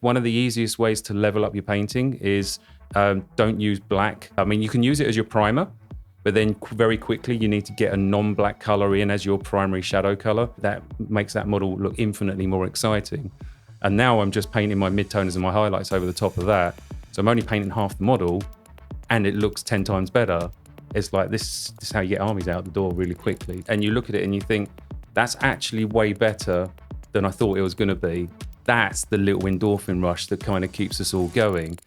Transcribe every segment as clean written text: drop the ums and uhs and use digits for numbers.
One of the easiest ways to level up your painting is don't use black. I mean, you can use it as your primer, but then very quickly you need to get a non-black color in as your primary shadow color. That makes that model look infinitely more exciting. And now I'm just painting my midtoners and my highlights over the top of that. So I'm only painting half the model and it looks 10 times better. It's like this is how you get armies out the door really quickly. And you look at it and you think, that's actually way better than I thought it was going to be. That's the little endorphin rush that kind of keeps us all going.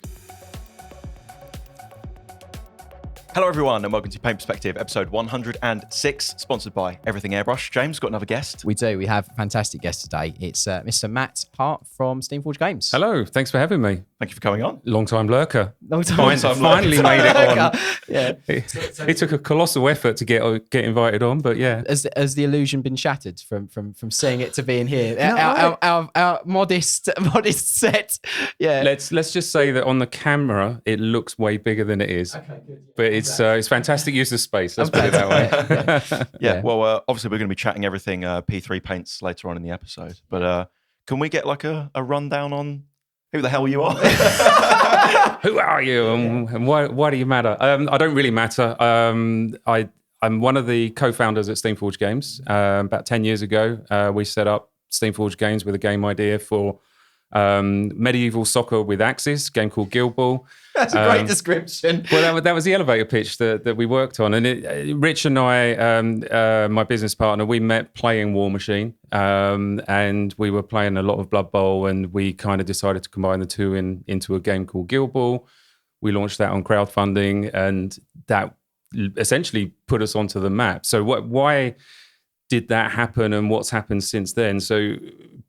Hello everyone and welcome to Paint Perspective, episode 106, sponsored by Everything Airbrush. James, got another guest? We do. We have a fantastic guest today. It's Mr. Matt Hart from Steamforged Games. Hello, thanks for having me. Thank you for coming on. Long time lurker. Finally made it on. Yeah. It took a colossal effort to get invited on, but yeah. Has the illusion been shattered from seeing it to being here? No, our modest set. Yeah. Let's just say that on the camera it looks way bigger than it is. Okay, good. But it's fantastic use of space. Let's put it that way. Yeah. Well, obviously we're going to be chatting everything P3 paints later on in the episode. But can we get like a rundown on who the hell you are? Who are you and why do you matter? I don't really matter. I'm one of the co-founders at Steamforged Games. About 10 years ago, we set up Steamforged Games with a game idea for medieval soccer with axes, a game called Guild Ball. That's a great description. Well, that was the elevator pitch that we worked on. And Rich and I, my business partner, we met playing War Machine. And we were playing a lot of Blood Bowl, and we kind of decided to combine the two into a game called Guild Ball. We launched that on crowdfunding, and that essentially put us onto the map. So why did that happen, and what's happened since then? So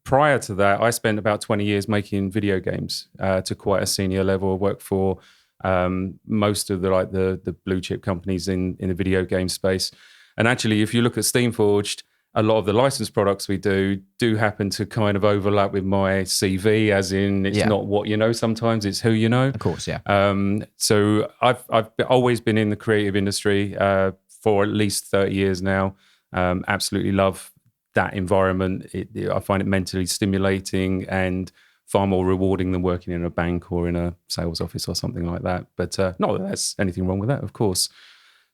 prior to that, I spent about 20 years making video games to quite a senior level. I worked for most of the blue chip companies in the video game space. And actually, if you look at Steamforged, a lot of the licensed products we do happen to kind of overlap with my CV, as in it's not what you know sometimes, it's who you know. Of course, yeah. So I've always been in the creative industry for at least 30 years now. Absolutely love that environment. I find it mentally stimulating and far more rewarding than working in a bank or in a sales office or something like that. But not that there's anything wrong with that, of course.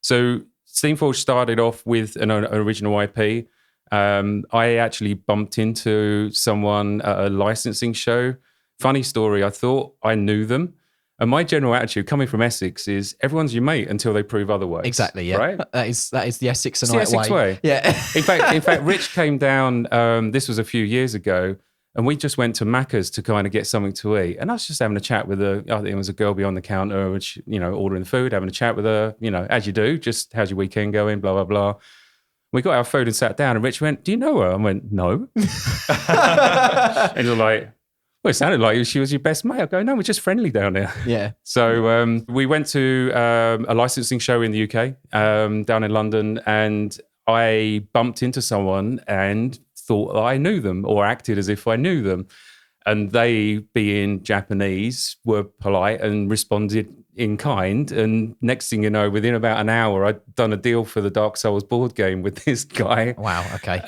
So Steamforged started off with an original IP. I actually bumped into someone at a licensing show. Funny story, I thought I knew them. And my general attitude coming from Essex is everyone's your mate until they prove otherwise. Exactly, yeah. Right? That is the Essexite It's the Essex way. Yeah. In fact, Rich came down, this was a few years ago, and we just went to Macca's to kind of get something to eat. And I was just having a chat with I think it was a girl behind the counter, which, ordering the food, having a chat with her, as you do, just how's your weekend going, blah, blah, blah. We got our food and sat down, and Rich went, do you know her? I went, no. And he was like, well, it sounded like she was your best mate. I go, no, we're just friendly down there. Yeah. So we went to a licensing show in the UK, down in London, and I bumped into someone and thought I knew them or acted as if I knew them. And they, being Japanese, were polite and responded in kind. And next thing you know, within about an hour, I'd done a deal for the Dark Souls board game with this guy. Wow, okay.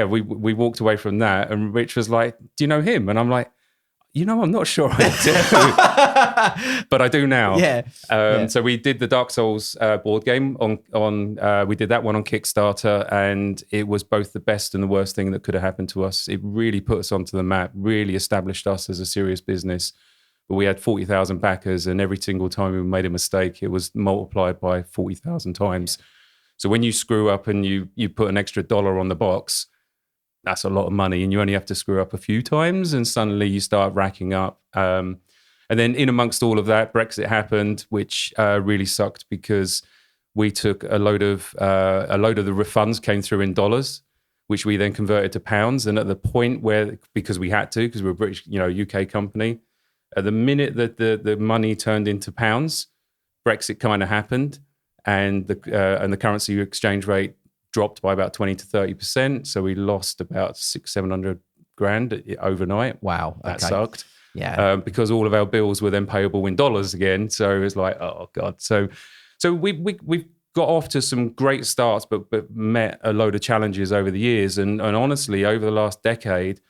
We walked away from that. And Rich was like, do you know him? And I'm like, I'm not sure I do, but I do now. Yeah. So we did the Dark Souls board game we did that one on Kickstarter, and it was both the best and the worst thing that could have happened to us. It really put us onto the map, really established us as a serious business. But we had 40,000 backers, and every single time we made a mistake, it was multiplied by 40,000 times. So when you screw up and you put an extra $1 on the box, that's a lot of money, and you only have to screw up a few times, and suddenly you start racking up. And then in amongst all of that, Brexit happened, which really sucked because we took a load of the refunds came through in dollars, which we then converted to pounds. And at the point where, because we had to, because we're a British, UK company, at the minute that the money turned into pounds, Brexit kind of happened, and the currency exchange rate dropped by about 20 to 30%. So we lost about $600,000-700,000 overnight. Wow. That sucked. Yeah. Because all of our bills were then payable in dollars again. So it was like, oh God. So we've got off to some great starts, but met a load of challenges over the years. And honestly, over the last decade,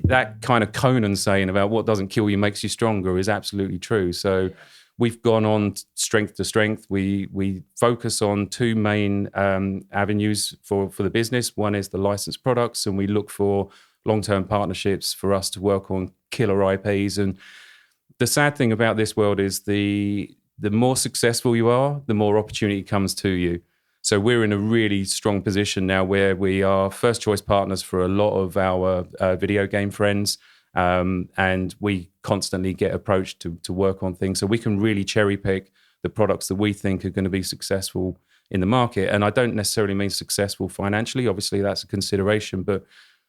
that kind of Conan saying about what doesn't kill you makes you stronger is absolutely true. So we've gone on strength to strength. We focus on two main avenues for the business. One is the licensed products, and we look for long-term partnerships for us to work on killer IPs. And the sad thing about this world is the more successful you are, the more opportunity comes to you. So we're in a really strong position now where we are first choice partners for a lot of our video game friends. And we constantly get approached to work on things. So we can really cherry pick the products that we think are going to be successful in the market. And I don't necessarily mean successful financially. Obviously, that's a consideration. But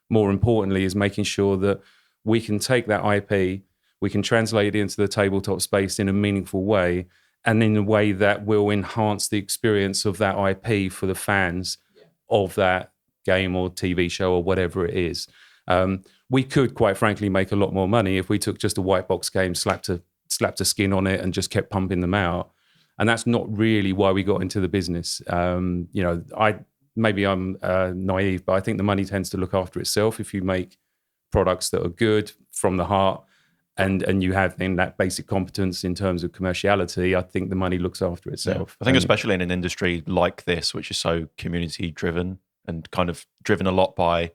more importantly is making sure that we can take that IP, we can translate it into the tabletop space in a meaningful way, and in a way that will enhance the experience of that IP for the fans of that game or TV show or whatever it is. We could, quite frankly, make a lot more money if we took just a white box game, slapped a skin on it, and just kept pumping them out. And that's not really why we got into the business. Maybe I'm naive, but I think the money tends to look after itself if you make products that are good from the heart, and you have then that basic competence in terms of commerciality. I think the money looks after itself. I think especially in an industry like this, which is so community driven and kind of driven a lot by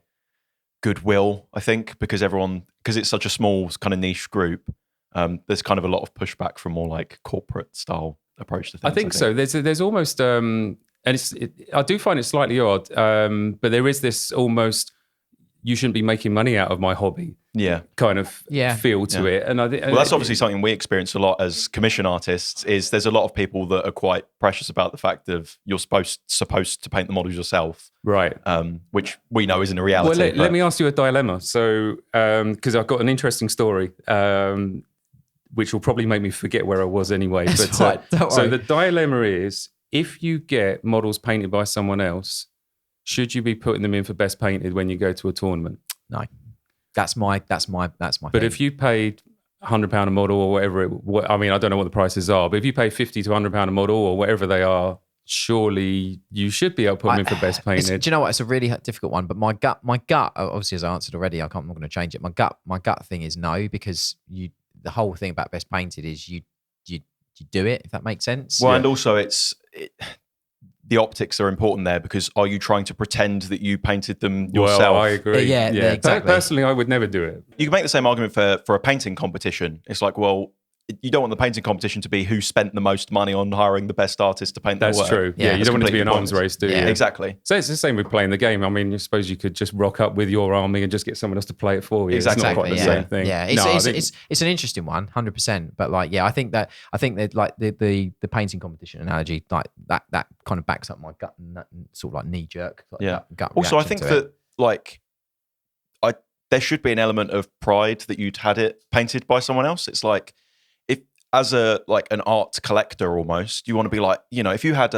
goodwill, I think, because it's such a small kind of niche group, there's kind of a lot of pushback from more like corporate style approach to things. I think so. There's almost, I do find it slightly odd, but there is this almost, you shouldn't be making money out of my hobby kind of feel to it. And that's obviously something we experience a lot as commission artists, is there's a lot of people that are quite precious about the fact of you're supposed to paint the models yourself. Right. Which we know isn't a reality. Well, let me ask you a dilemma. So, because I've got an interesting story, which will probably make me forget where I was anyway. That's But right. so the dilemma is, if you get models painted by someone else, should you be putting them in for best painted when you go to a tournament? No, that's my. But thing. if you paid £100 a model or whatever, I don't know what the prices are, but if you pay £50 to £100 a model or whatever they are, surely you should be able to put them in for best painted. Do you know what? It's a really difficult one. But my gut, obviously, as I answered already, I'm not going to change it. My gut thing is no, because the whole thing about best painted is you do it, if that makes sense. Well, and also the optics are important there, because are you trying to pretend that you painted them yourself? Well, I agree. Yeah, exactly. Personally, I would never do it. You can make the same argument for a painting competition. It's like, well, you don't want the painting competition to be who spent the most money on hiring the best artist to paint their work. That's true. Yeah, you don't want it to be an arms race, do you? Yeah. Exactly. So it's the same with playing the game. I mean, I suppose you could just rock up with your army and just get someone else to play it for you. Exactly. It's not quite the same thing. Yeah, it's an interesting one, 100%. But I think that like the painting competition analogy, like that kind of backs up my gut and sort of like knee jerk. Gut also, I think that there should be an element of pride that you'd had it painted by someone else. It's like, as an art collector almost, you want to be like, if you had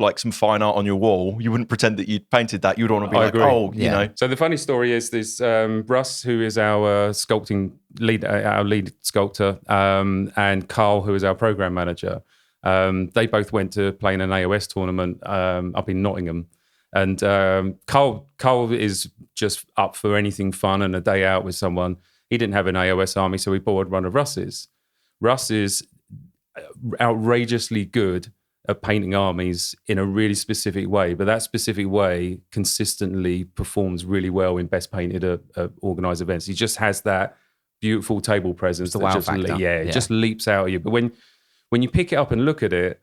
like some fine art on your wall, you wouldn't pretend that you'd painted that. You'd want to be you know. So the funny story is this: Russ, who is our sculpting lead, our lead sculptor, and Carl, who is our program manager. They both went to play in an AOS tournament up in Nottingham, and Carl is just up for anything fun and a day out with someone. He didn't have an AOS army, so we borrowed one of Russ's. Russ is outrageously good at painting armies in a really specific way, but that specific way consistently performs really well in best painted organised events. He just has that beautiful table presence. The wow factor. It just leaps out at you. But when you pick it up and look at it,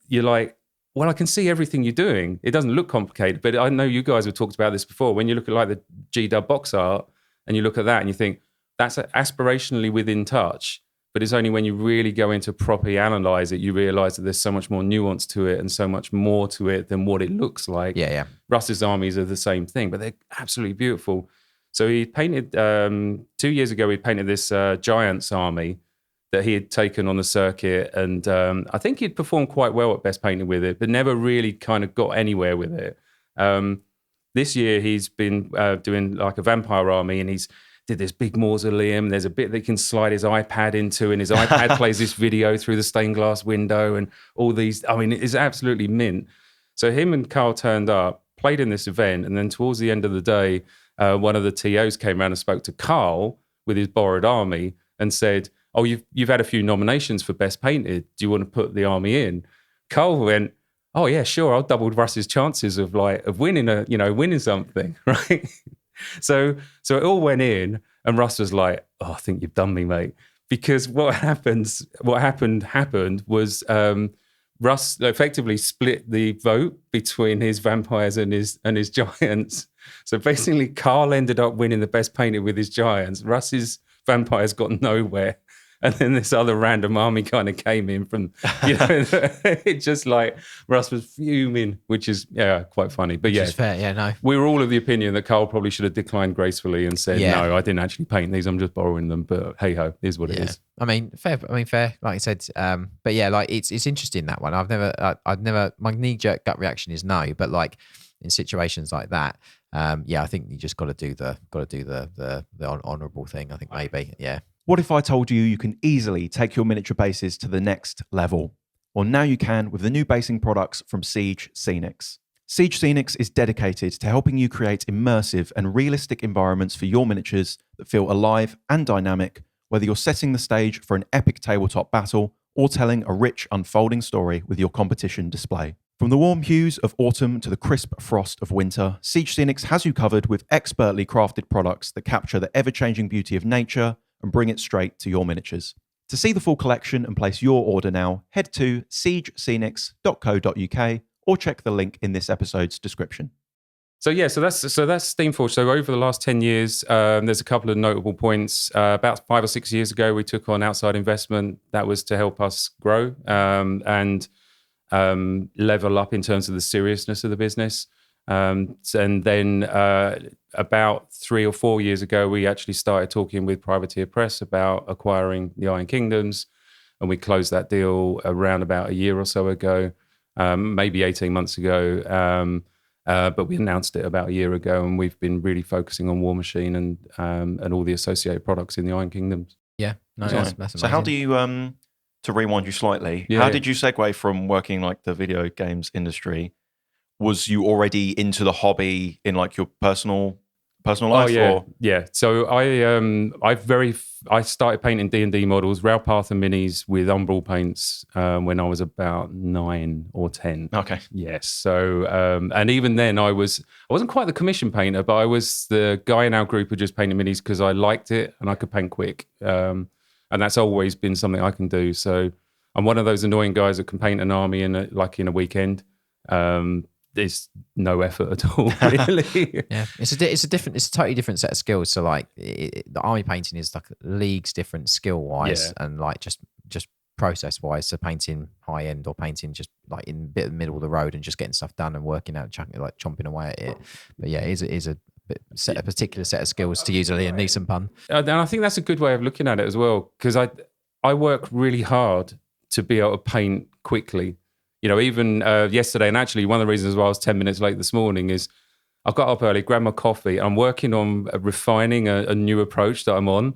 you're like, well, I can see everything you're doing. It doesn't look complicated, but I know you guys have talked about this before. When you look at like the G-Dub box art and you look at that and you think, that's aspirationally within touch, but it's only when you really go into properly analyze it, you realize that there's so much more nuance to it and so much more to it than what it looks like. Yeah. Russ's armies are the same thing, but they're absolutely beautiful. So he painted, 2 years ago, he painted this Giants army that he had taken on the circuit. And I think he'd performed quite well at best painting with it, but never really kind of got anywhere with it. This year, he's been doing like a vampire army, and he's did this big mausoleum. There's a bit that he can slide his iPad into, and his iPad plays this video through the stained glass window and all these. I mean, it's absolutely mint. So him and Carl turned up, played in this event, and then towards the end of the day, one of the TOs came around and spoke to Carl with his borrowed army and said, "Oh, you've had a few nominations for best painted. Do you want to put the army in?" Carl went, "Oh yeah, sure. I'll double Russ's chances of winning something, right?" So it all went in, and Russ was like, "Oh, I think you've done me, mate." Because what happened was Russ effectively split the vote between his vampires and his giants. So basically, Carl ended up winning the best painted with his giants. Russ's vampires got nowhere. And then this other random army kind of came in from, it just like Russ was fuming, which is, quite funny. But Which is fair, yeah, no. we were all of the opinion that Carl probably should have declined gracefully and said, no, I didn't actually paint these. I'm just borrowing them. But hey ho, is what it is. I mean, fair. Like I said, but yeah, like it's interesting, that one. I've never. My knee jerk gut reaction is no, but like in situations like that, I think you just got to do the honourable thing. I think maybe, yeah. What if I told you you can easily take your miniature bases to the next level? Well, now you can with the new basing products from Siege Scenics. Siege Scenics is dedicated to helping you create immersive and realistic environments for your miniatures that feel alive and dynamic, whether you're setting the stage for an epic tabletop battle or telling a rich, unfolding story with your competition display. From the warm hues of autumn to the crisp frost of winter, Siege Scenics has you covered with expertly crafted products that capture the ever-changing beauty of nature and bring it straight to your miniatures. To see the full collection and place your order now, head to siegescenics.co.uk or check the link in this episode's description. So that's Steamforged. So over the last 10 years, there's a couple of notable points. About 5 or 6 years ago, we took on outside investment. That was to help us grow and level up in terms of the seriousness of the business. And then about 3 or 4 years ago, we actually started talking with Privateer Press about acquiring the Iron Kingdoms, and we closed that deal around about a year or so ago, maybe 18 months ago. But we announced it about a year ago, and we've been really focusing on War Machine and all the associated products in the Iron Kingdoms. Yeah, no, that's amazing. So how do you, to rewind you slightly, how did you segue from working like the video games industry? Was you already into the hobby in like your personal life? Yeah. So I started painting D&D models, Railpath and minis with Umbral paints when I was about 9 or 10. Okay. Yes. So and even then I wasn't quite the commission painter, but I was the guy in our group who just painted minis because I liked it and I could paint quick. And that's always been something I can do. So I'm one of those annoying guys that can paint an army in a weekend. There's no effort at all, really. Yeah, it's a totally different set of skills. So like the army painting is like leagues different skill wise and like just process wise. So painting high end or painting just like in a bit of the middle of the road and just getting stuff done and working out, like chomping away at it. But yeah, it is a particular set of skills, to use a Liam Neeson pun. And I think that's a good way of looking at it as well, because I work really hard to be able to paint quickly. Even yesterday, and actually one of the reasons why I was 10 minutes late this morning is I got up early, grabbed my coffee. I'm working on refining a new approach that I'm on,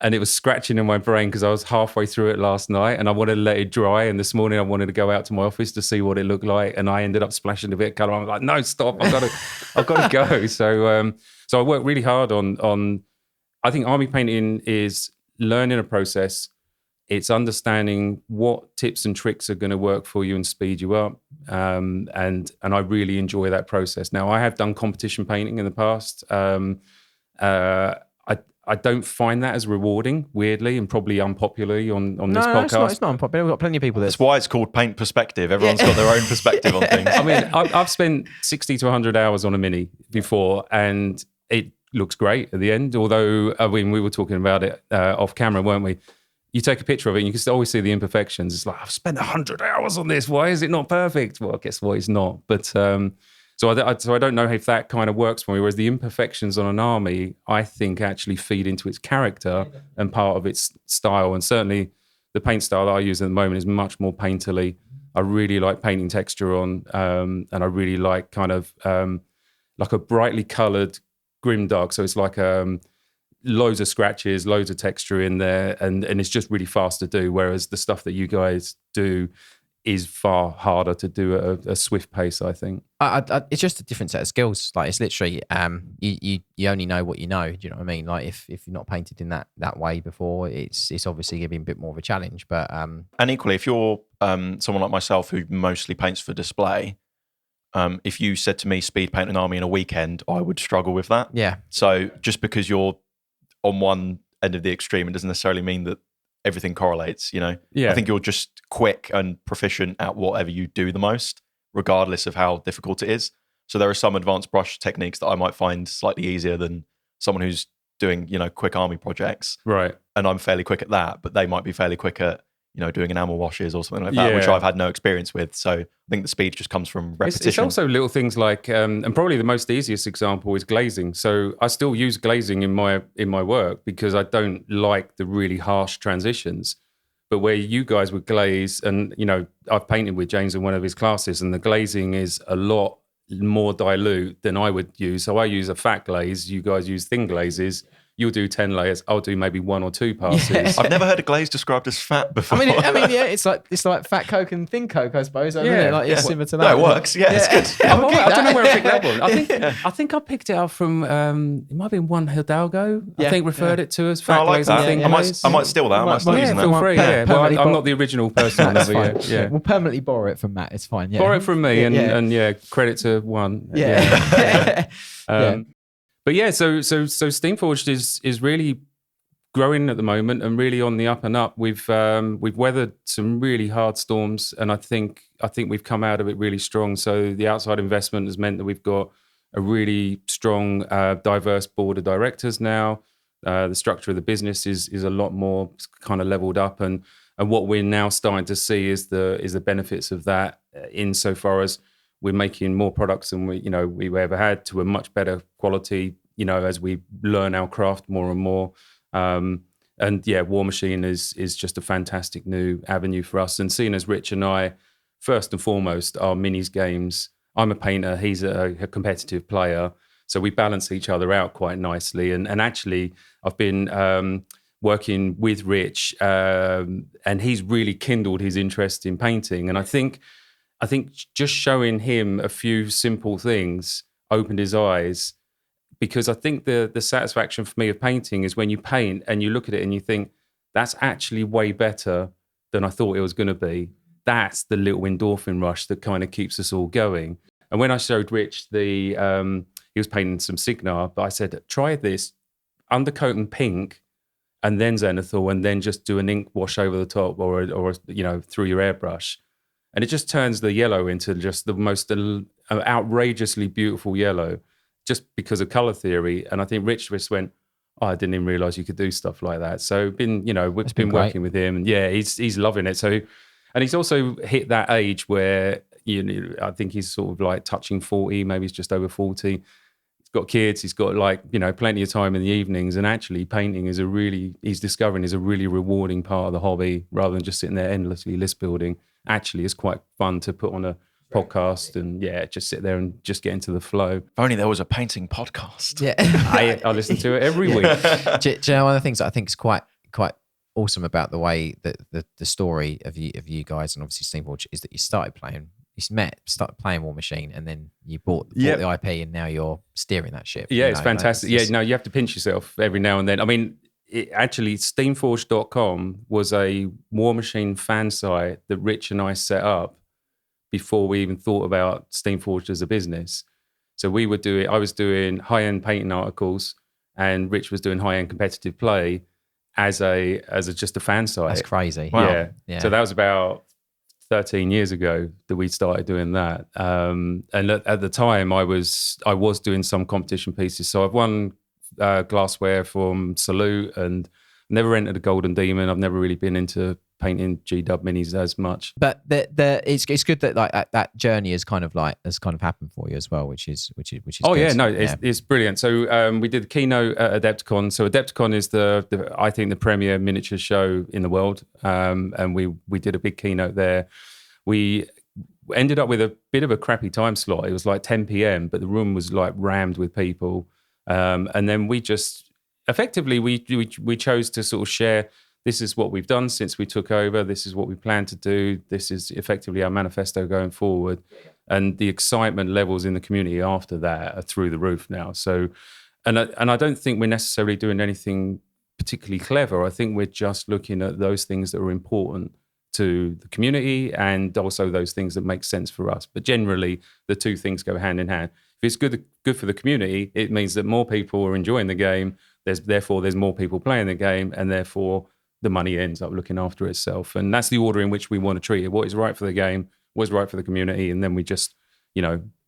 and it was scratching in my brain because I was halfway through it last night and I wanted to let it dry. And this morning I wanted to go out to my office to see what it looked like, and I ended up splashing a bit of colour. I'm like, no, stop! I've got to go. So I work really hard on. I think army painting is learning a process. It's understanding what tips and tricks are going to work for you and speed you up. And I really enjoy that process. Now, I have done competition painting in the past. I don't find that as rewarding, weirdly, and probably unpopularly on this podcast. It's not unpopular. We've got plenty of people That's why it's called paint perspective. Everyone's got their own perspective on things. I mean, I've spent 60 to 100 hours on a mini before, and it looks great at the end. Although, we were talking about it off camera, weren't we? You take a picture of it and you can always see the imperfections. It's like, I've spent 100 hours on this. Why is it not perfect? Well, guess what? It's not. But so I don't know if that kind of works for me. Whereas the imperfections on an army, I think actually feed into its character and part of its style. And certainly the paint style that I use at the moment is much more painterly. I really like painting texture on, and I really like kind of like a brightly coloured grimdark. So it's like loads of scratches, loads of texture in there, and it's just really fast to do. Whereas the stuff that you guys do, is far harder to do at a swift pace, I think. It's just a different set of skills. Like it's literally, you only know what you know. Do you know what I mean? Like if you've not painted in that way before, it's obviously going to be a bit more of a challenge. But and equally, if you're someone like myself who mostly paints for display, if you said to me speed paint an army in a weekend, I would struggle with that. Yeah. So just because you're on one end of the extreme, it doesn't necessarily mean that everything correlates, you know? Yeah. I think you're just quick and proficient at whatever you do the most, regardless of how difficult it is. So there are some advanced brush techniques that I might find slightly easier than someone who's doing, you know, quick army projects. Right. And I'm fairly quick at that, but they might be fairly quick at, you know, doing enamel washes or something like that, which I've had no experience with. So I think the speed just comes from repetition. It's also little things like, and probably the most easiest example is glazing. So I still use glazing in my work because I don't like the really harsh transitions. But where you guys would glaze, and you know, I've painted with James in one of his classes, and the glazing is a lot more dilute than I would use. So I use a fat glaze. You guys use thin glazes. You'll do 10 layers. I'll do maybe 1 or 2 passes. Yeah. I've never heard a glaze described as fat before. I mean, yeah, it's like fat Coke and thin Coke, I suppose. Isn't it? Like, it's similar to that. No, it works. Yeah, it's good. I don't know where I picked that one. I think I picked it up from it might have been one Hidalgo. I think referred it to as fat I like glaze that. and thin I glaze. might steal that. I might start using feel that. free. Yeah. Well, Permanently I'm not the original person on That's there. fine. Yeah. We'll permanently borrow it from Matt. It's fine. Yeah. Borrow it from me and credit to one. Yeah. But yeah, so Steamforged is really growing at the moment and really on the up and up. We've weathered some really hard storms, and I think we've come out of it really strong. So the outside investment has meant that we've got a really strong, diverse board of directors now. The structure of the business is a lot more kind of leveled up, and what we're now starting to see is the benefits of that, insofar as we're making more products than we ever had, to a much better quality, as we learn our craft more and more. And yeah, War Machine is just a fantastic new avenue for us. And seeing as Rich and I, first and foremost, are minis games. I'm a painter, he's a competitive player. So we balance each other out quite nicely. And actually, I've been working with Rich, and he's really kindled his interest in painting. And I think just showing him a few simple things opened his eyes, because I think the satisfaction for me of painting is when you paint and you look at it and you think, that's actually way better than I thought it was going to be. That's the little endorphin rush that kind of keeps us all going. And when I showed Rich he was painting some Signar, but I said, try this, undercoat in pink and then Zenithal, and then just do an ink wash over the top or through your airbrush. And it just turns the yellow into just the most outrageously beautiful yellow, just because of color theory. And I think Rich just went, oh, I didn't even realize you could do stuff like that. So we've been working with him, and yeah, he's loving it. So, and he's also hit that age where, I think he's sort of like touching 40, maybe he's just over 40. He's got kids, he's got plenty of time in the evenings, and actually painting he's discovering is a really rewarding part of the hobby, rather than just sitting there endlessly list building. Actually, it's quite fun to put on a podcast and just sit there and just get into the flow. If only there was a painting podcast. Yeah. I listen to it every week. Do you know one of the things that I think is quite awesome about the way that the story of you guys, and obviously Steamforged, is that you started playing War Machine, and then you bought the IP, and now you're steering that ship. Yeah, it's fantastic. You have to pinch yourself every now and then. I mean, actually, Steamforged.com was a War Machine fan site that Rich and I set up before we even thought about Steamforged as a business. So I was doing high-end painting articles, and Rich was doing high-end competitive play as just a fan site. That's crazy. Wow. Yeah. So that was about 13 years ago that we started doing that. And at the time, I was doing some competition pieces. So I've won glassware from Salute, and never entered a Golden Demon. I've never really been into painting G-Dub minis as much. But it's good that that journey has kind of happened for you as well, which is Oh good. yeah, no, it's brilliant. So we did the keynote at Adepticon. So Adepticon is I think the premier miniature show in the world, and we did a big keynote there. We ended up with a bit of a crappy time slot. It was like 10 p.m, but the room was like rammed with people, and then we just effectively we chose to sort of share this is what we've done since we took over. This is what we plan to do. This is effectively our manifesto going forward. And the excitement levels in the community after that are through the roof now. So, and I don't think we're necessarily doing anything particularly clever. I think we're just looking at those things that are important to the community and also those things that make sense for us. But generally, the two things go hand in hand. If it's good for the community, it means that more people are enjoying the game. Therefore, there's more people playing the game, and therefore the money ends up looking after itself. And that's the order in which we want to treat it. What is right for the game, what is right for the community, and then we just,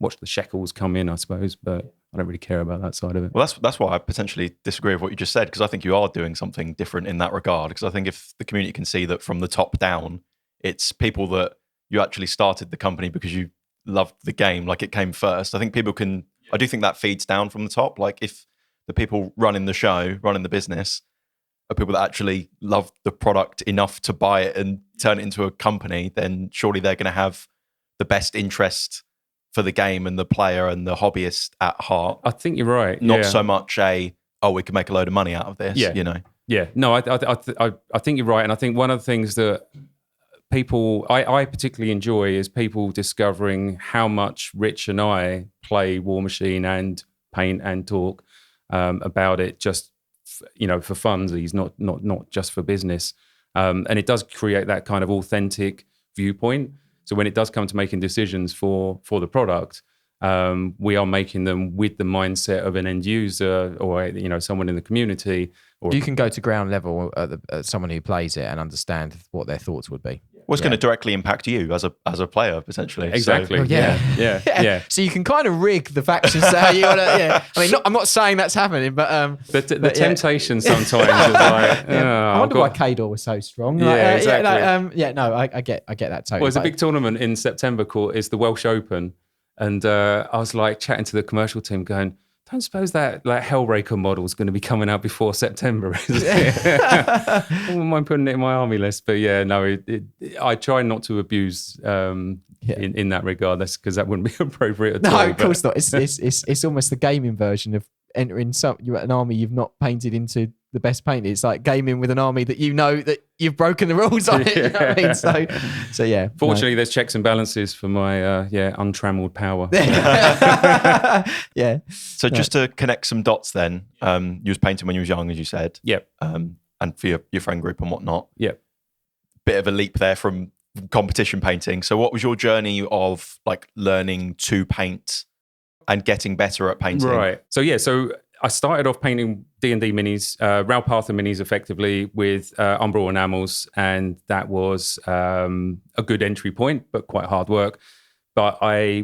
watch the shekels come in, I suppose. But I don't really care about that side of it. Well, that's why I potentially disagree with what you just said, because I think you are doing something different in that regard. Because I think if the community can see that from the top down, it's people that you actually started the company because you loved the game, like it came first. I think people can, I do think that feeds down from the top. Like if the people running the show, running the business, are people that actually love the product enough to buy it and turn it into a company, then surely they're going to have the best interest for the game and the player and the hobbyist at heart. I think you're right. Not so much we can make a load of money out of this, Yeah, no, I think you're right. And I think one of the things that people, I particularly enjoy is people discovering how much Rich and I play War Machine and paint and talk about it just, for funsies, not just for business. And it does create that kind of authentic viewpoint. So when it does come to making decisions for the product, we are making them with the mindset of an end user or someone in the community. Or you can go to ground level at someone who plays it and understand what their thoughts would be. Well, it's going to directly impact you as a player potentially. Exactly. So, yeah. So you can kind of rig the factions to how you want to. Yeah. I mean, I'm not saying that's happening, but the temptation sometimes is like. I wonder why Kador was so strong. Yeah, exactly. I get that totally. Well, there's a big tournament in September called the Welsh Open, and I was like chatting to the commercial team, going, don't suppose that like Hellraker model is going to be coming out before September, is it? I wouldn't mind putting it in my army list, but yeah, no, I try not to abuse in that regard. That's because that wouldn't be appropriate at all. No, of course not. It's almost the gaming version of entering an army you've not painted into the best paint. It's like gaming with an army that that you've broken the rules on it. You know what I mean? So yeah. Fortunately, there's checks and balances for my untrammeled power. Yeah. So just to connect some dots, then you was painting when you was young, as you said. Yep. And for your friend group and whatnot. Yep. Bit of a leap there from competition painting. So what was your journey of like learning to paint and getting better at painting? Right. So I started off painting D&D minis, Ralpatha minis effectively with umbral enamels, and that was a good entry point, but quite hard work. But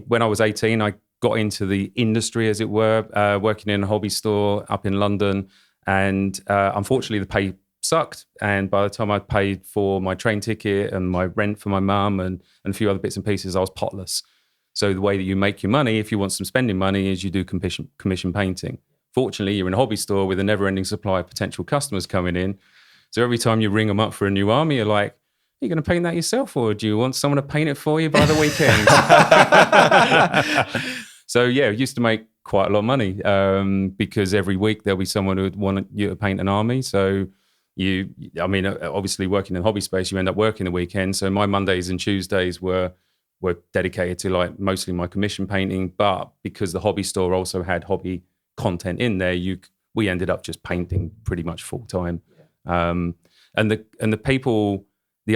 when I was 18, I got into the industry, as it were, working in a hobby store up in London. And unfortunately, the pay sucked. And by the time I paid for my train ticket and my rent for my mum and a few other bits and pieces, I was potless. So the way that you make your money, if you want some spending money, is you do commission painting. Fortunately, you're in a hobby store with a never-ending supply of potential customers coming in. So every time you ring them up for a new army, you're like, are you going to paint that yourself, or do you want someone to paint it for you by the weekend? So yeah, I used to make quite a lot of money because every week there'll be someone who would want you to paint an army. So obviously working in the hobby space, you end up working the weekend. So my Mondays and Tuesdays were dedicated to like mostly my commission painting. But because the hobby store also had hobby content in there, we ended up just painting pretty much full time. And the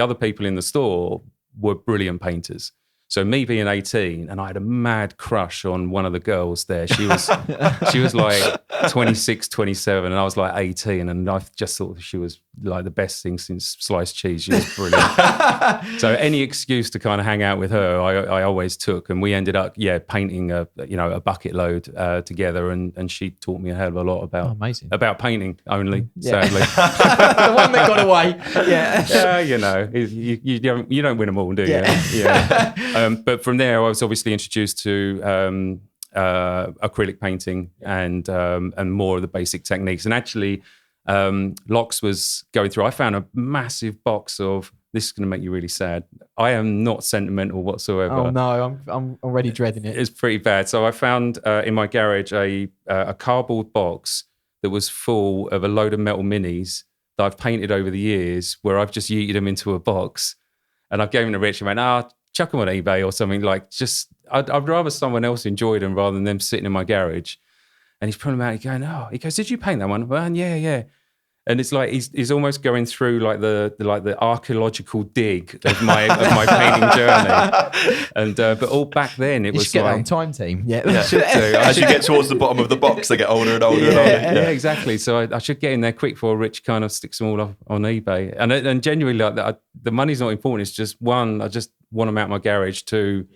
other people in the store were brilliant painters. So me being 18, and I had a mad crush on one of the girls there. She was like 26, 27, and I was like 18, and I just thought she was like the best thing since sliced cheese. She was brilliant. So any excuse to kind of hang out with her, I always took, and we ended up painting a bucket load together, and she taught me a hell of a lot about painting only, sadly. The one that got away. Yeah. You don't win them all, do you? Yeah. But from there, I was obviously introduced to acrylic painting and more of the basic techniques. And actually, Locks was going through. I found a massive box of. This is going to make you really sad. I am not sentimental whatsoever. Oh no, I'm already dreading it. It's pretty bad. So I found in my garage a cardboard box that was full of a load of metal minis that I've painted over the years where I've just yeeted them into a box and I've given them to Rich and went, chuck them on eBay or something. Like, just, I'd rather someone else enjoy them rather than them sitting in my garage. And he's pulling them out, he goes, did you paint that one? Well, yeah. And it's like he's almost going through like the archaeological dig of my painting journey. And but all back then it was get like on time team. Yeah. As you get towards the bottom of the box, they get older and older and older. Yeah, exactly. So I should get in there quick before Rich kind of sticks them all up on eBay. And genuinely, like that, the money's not important. It's just one, I just want them out of my garage. Two,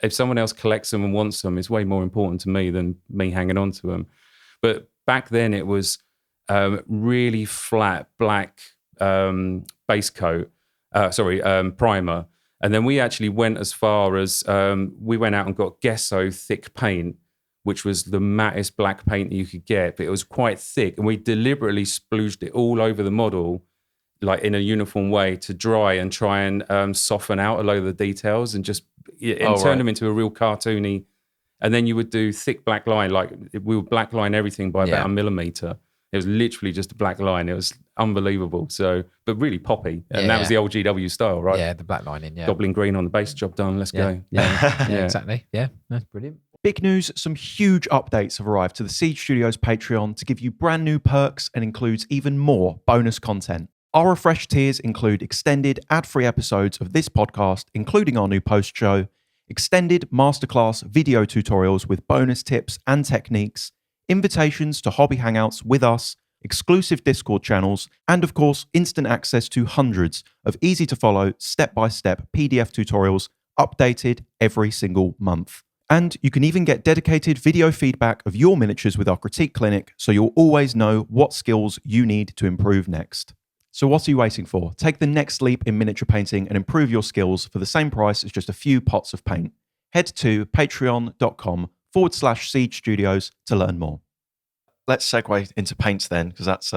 if someone else collects them and wants them, it's way more important to me than me hanging on to them. But back then it was really flat black base coat, primer. And then we actually went as far as we went out and got gesso thick paint, which was the mattest black paint that you could get, but it was quite thick. And we deliberately splooged it all over the model, like in a uniform way, to dry and try and soften out a load of the details and just turn them into a real cartoony. And then you would do thick black line, like we would black line everything by about a millimeter. It was literally just a black line. It was unbelievable. So, but really poppy. And that was the old GW style, right? Yeah, the black lining, Goblin green on the base, job done, let's go. Yeah, exactly. Yeah, that's brilliant. Big news, some huge updates have arrived to the Siege Studios Patreon to give you brand new perks and includes even more bonus content. Our refreshed tiers include extended ad-free episodes of this podcast, including our new post show, extended masterclass video tutorials with bonus tips and techniques, invitations to hobby hangouts with us, exclusive Discord channels, and of course, instant access to hundreds of easy-to-follow, step-by-step PDF tutorials updated every single month. And you can even get dedicated video feedback of your miniatures with our critique clinic, so you'll always know what skills you need to improve next. So what are you waiting for? Take the next leap in miniature painting and improve your skills for the same price as just a few pots of paint. Head to patreon.com/Siege Studios to learn more. Let's segue into paints then, because that's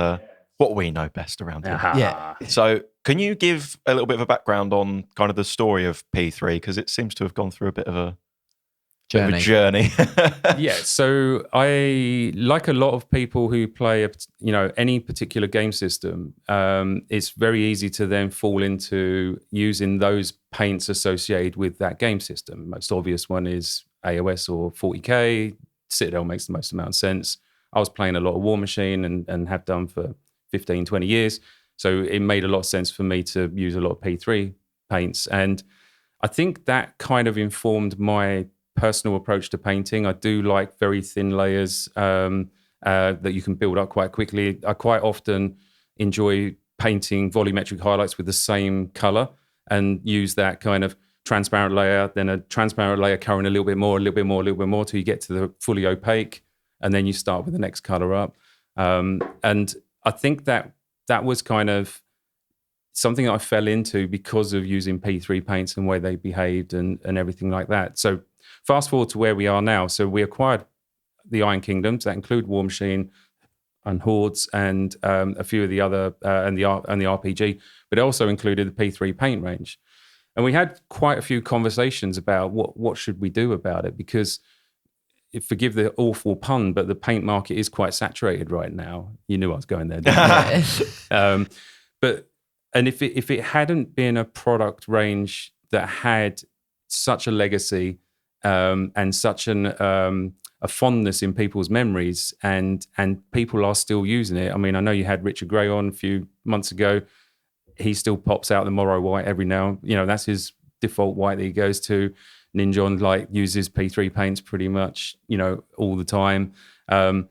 what we know best around here. Yeah. So can you give a little bit of a background on kind of the story of P3? Because it seems to have gone through a bit of a journey. Yeah, so I, like a lot of people who play any particular game system, it's very easy to then fall into using those paints associated with that game system. Most obvious one is AOS or 40k. Citadel makes the most amount of sense. I was playing a lot of War Machine and have done for 15, 20 years. So it made a lot of sense for me to use a lot of P3 paints. And I think that kind of informed my personal approach to painting. I do like very thin layers that you can build up quite quickly. I quite often enjoy painting volumetric highlights with the same color and use that kind of transparent layer, then a transparent layer coloring a little bit more till you get to the fully opaque, and then you start with the next color up. And I think that was kind of something I fell into because of using P3 paints and the way they behaved and everything like that. So fast forward to where we are now. So we acquired the Iron Kingdoms that include War Machine and Hordes and a few of the other and the RPG, but it also included the P3 paint range. And we had quite a few conversations about what should we do about it, because forgive the awful pun, but the paint market is quite saturated right now. You knew I was going there, didn't you? And if it hadn't been a product range that had such a legacy and such a fondness in people's memories, and people are still using it. I mean, I know you had Richard Gray on a few months ago. He still pops out the Morrow white every now. That's his default white that he goes to. Ninjon uses P3 paints pretty much, all the time. And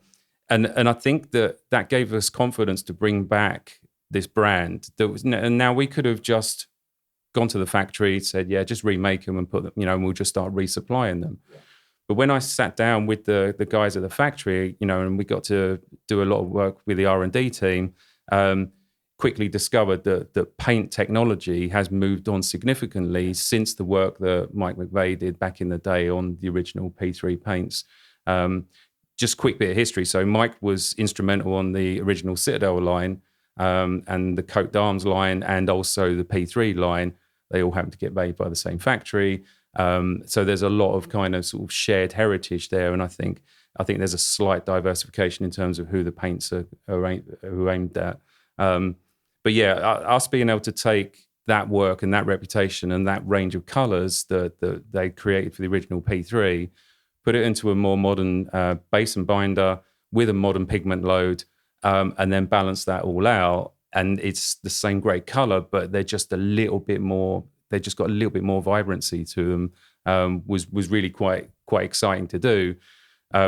I think that gave us confidence to bring back this brand. And now we could have just gone to the factory, said, yeah, just remake them and put them, and we'll just start resupplying them. Yeah. But when I sat down with the guys at the factory, and we got to do a lot of work with the R&D team, quickly discovered that paint technology has moved on significantly since the work that Mike McVeigh did back in the day on the original P3 paints. Just quick bit of history. So Mike was instrumental on the original Citadel line and the Coat d'Arms line, and also the P3 line. They all happen to get made by the same factory. So there's a lot of kind of sort of shared heritage there. And I think there's a slight diversification in terms of who the paints are aimed at. But yeah, us being able to take that work and that reputation and that range of colors that they created for the original P3, put it into a more modern base and binder with a modern pigment load, and then balance that all out. And it's the same great color, but they're just a little bit more, they just got a little bit more vibrancy to them, was really quite exciting to do.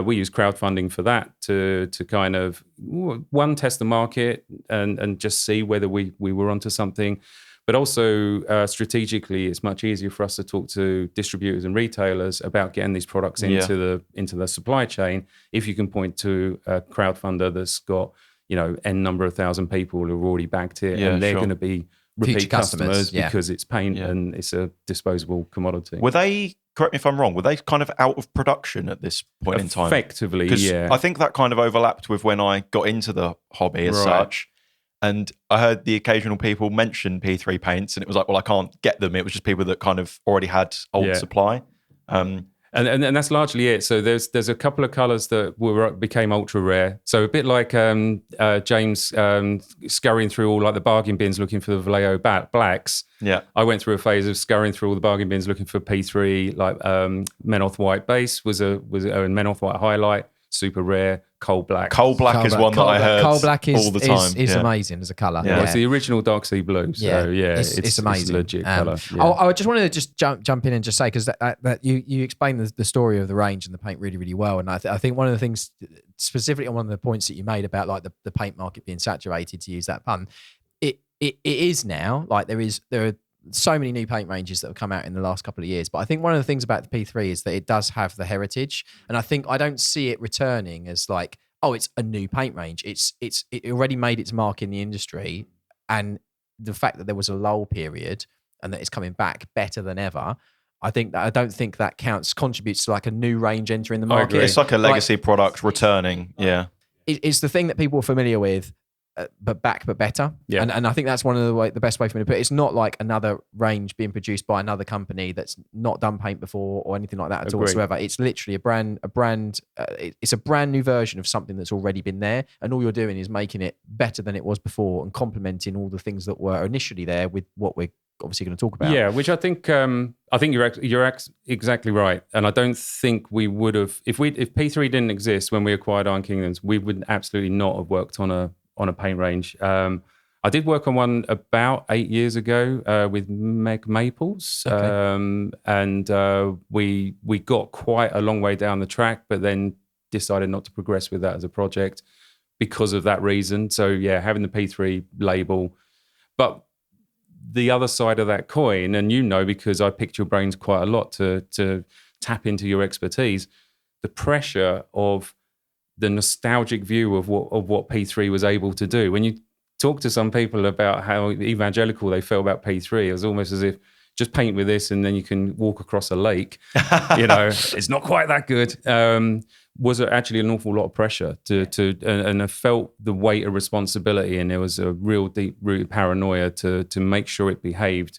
We use crowdfunding for that to kind of, one, test the market and just see whether we were onto something. But also strategically, it's much easier for us to talk to distributors and retailers about getting these products into the supply chain. If you can point to a crowdfunder that's got, N number of thousand people who have already backed it, and they're going to be repeat customers because it's paint and it's a disposable commodity. Were they, correct me if I'm wrong, were they kind of out of production at this point in time? Effectively, yeah. I think that kind of overlapped with when I got into the hobby as such. And I heard the occasional people mention P3 paints, and it was like, well, I can't get them. It was just people that kind of already had old supply. And that's largely it. So there's a couple of colours that became ultra rare. So a bit like James scurrying through all like the bargain bins looking for the Vallejo blacks. Yeah, I went through a phase of scurrying through all the bargain bins looking for P3, like Menoth White base was a Menoth White highlight, super rare. Coal black is one that I heard coal black all the time. Is amazing as a colour. Yeah. Well, it's the original dark sea blue. So it's amazing. It's a legit colour. I just wanted to jump in and just say, because that you explained the story of the range and the paint really, really well. And I think one of the things, specifically on one of the points that you made about like the paint market being saturated, to use that pun, it is now. Like there are so many new paint ranges that have come out in the last couple of years. But I think one of the things about the P3 is that it does have the heritage. And I don't see it returning as like, oh, it's a new paint range. It already made its mark in the industry. And the fact that there was a lull period and that it's coming back better than ever, I don't think that contributes to like a new range entering the market. It's like a legacy product returning. Yeah. It's the thing that people are familiar with, but better. Yeah. And I think that's one of the best way for me to put it. It's not like another range being produced by another company that's not done paint before or anything like that at all whatsoever. It's literally it's a brand new version of something that's already been there, and all you're doing is making it better than it was before and complementing all the things that were initially there with what we're obviously going to talk about. Yeah, which I think you're exactly right, and I don't think we would have if P3 didn't exist when we acquired Iron Kingdoms, we would absolutely not have worked on a paint range. I did work on one about 8 years ago with Meg Maples, and we got quite a long way down the track, but then decided not to progress with that as a project because of that reason. So yeah, having the P3 label. But the other side of that coin, and because I picked your brains quite a lot to tap into your expertise, the pressure of the nostalgic view of what P3 was able to do. When you talk to some people about how evangelical they felt about P3, it was almost as if just paint with this and then you can walk across a lake. It's not quite that good. Was actually an awful lot of pressure and I felt the weight of responsibility, and there was a real deep-rooted paranoia to make sure it behaved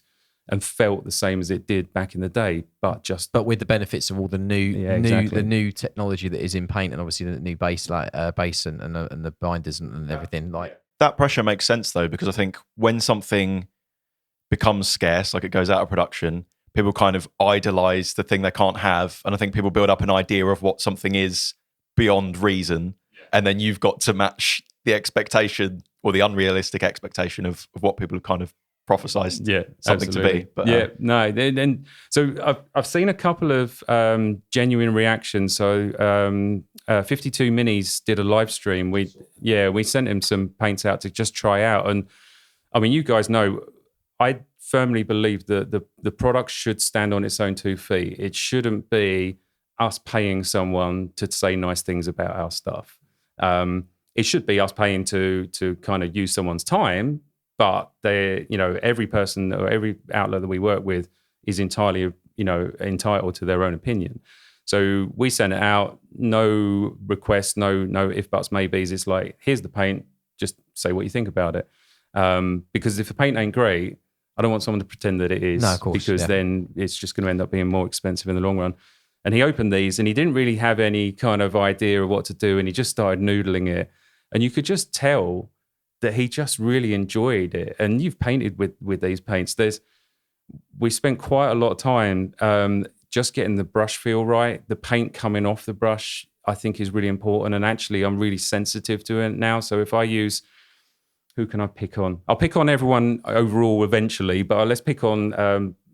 and felt the same as it did back in the day, but with the benefits of all the new technology that is in paint, and obviously the new base and the binders and everything. Like that pressure makes sense though, because I think when something becomes scarce, like it goes out of production, people kind of idolize the thing they can't have, and I think people build up an idea of what something is beyond reason, and then you've got to match the expectation or the unrealistic expectation of what people have kind of prophesized something absolutely. To be. But, and so I've seen a couple of genuine reactions. So 52 Minis did a live stream. We sent him some paints out to just try out, and I mean, you guys know, I firmly believe that the product should stand on its own 2 feet. It shouldn't be us paying someone to say nice things about our stuff. It should be us paying to kind of use someone's time. But every person or every outlet that we work with is entirely, entitled to their own opinion. So we send it out, no requests, no if, buts, maybes. It's like, here's the paint, just say what you think about it. Because if the paint ain't great, I don't want someone to pretend that it is. No, of course, because then it's just going to end up being more expensive in the long run. And he opened these and he didn't really have any kind of idea of what to do, and he just started noodling it. And you could just tell that he just really enjoyed it. And you've painted with these paints. We spent quite a lot of time just getting the brush feel right. The paint coming off the brush, I think, is really important. And actually, I'm really sensitive to it now. So if I use, who can I pick on? I'll pick on everyone overall eventually, but let's pick on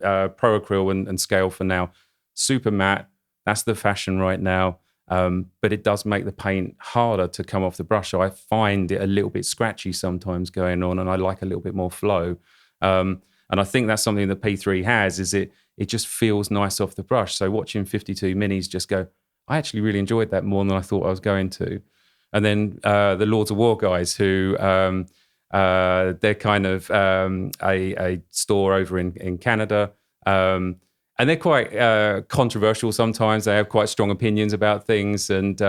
Pro Acryl and Scale for now. Super matte, that's the fashion right now. But it does make the paint harder to come off the brush. So I find it a little bit scratchy sometimes going on, and I like a little bit more flow. And I think that's something that P3 has, is it just feels nice off the brush. So watching 52 minis just go, I actually really enjoyed that more than I thought I was going to. And then the Lords of War guys, who they're kind of a store over in Canada. And they're quite controversial sometimes. They have quite strong opinions about things. And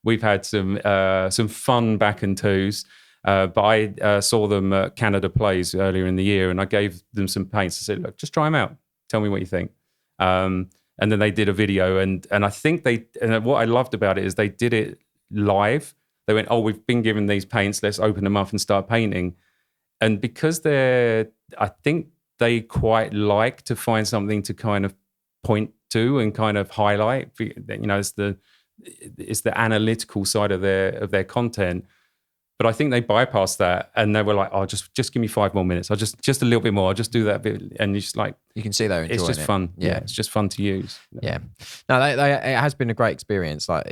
we've had some fun back and twos. But I saw them at Canada Plays earlier in the year, and I gave them some paints. I said, look, just try them out. Tell me what you think. And then they did a video. And I think what I loved about it is they did it live. They went, we've been given these paints. Let's open them up and start painting. And because I think they quite like to find something to kind of point to and kind of highlight. It's the analytical side of their content. But I think they bypassed that, and they were like, just give me 5 more minutes. I'll just a little bit more. I'll just do that bit. And it's like, you can see they're enjoying it. It's just fun. Yeah. It's just fun to use. Yeah. No, it has been a great experience. Like,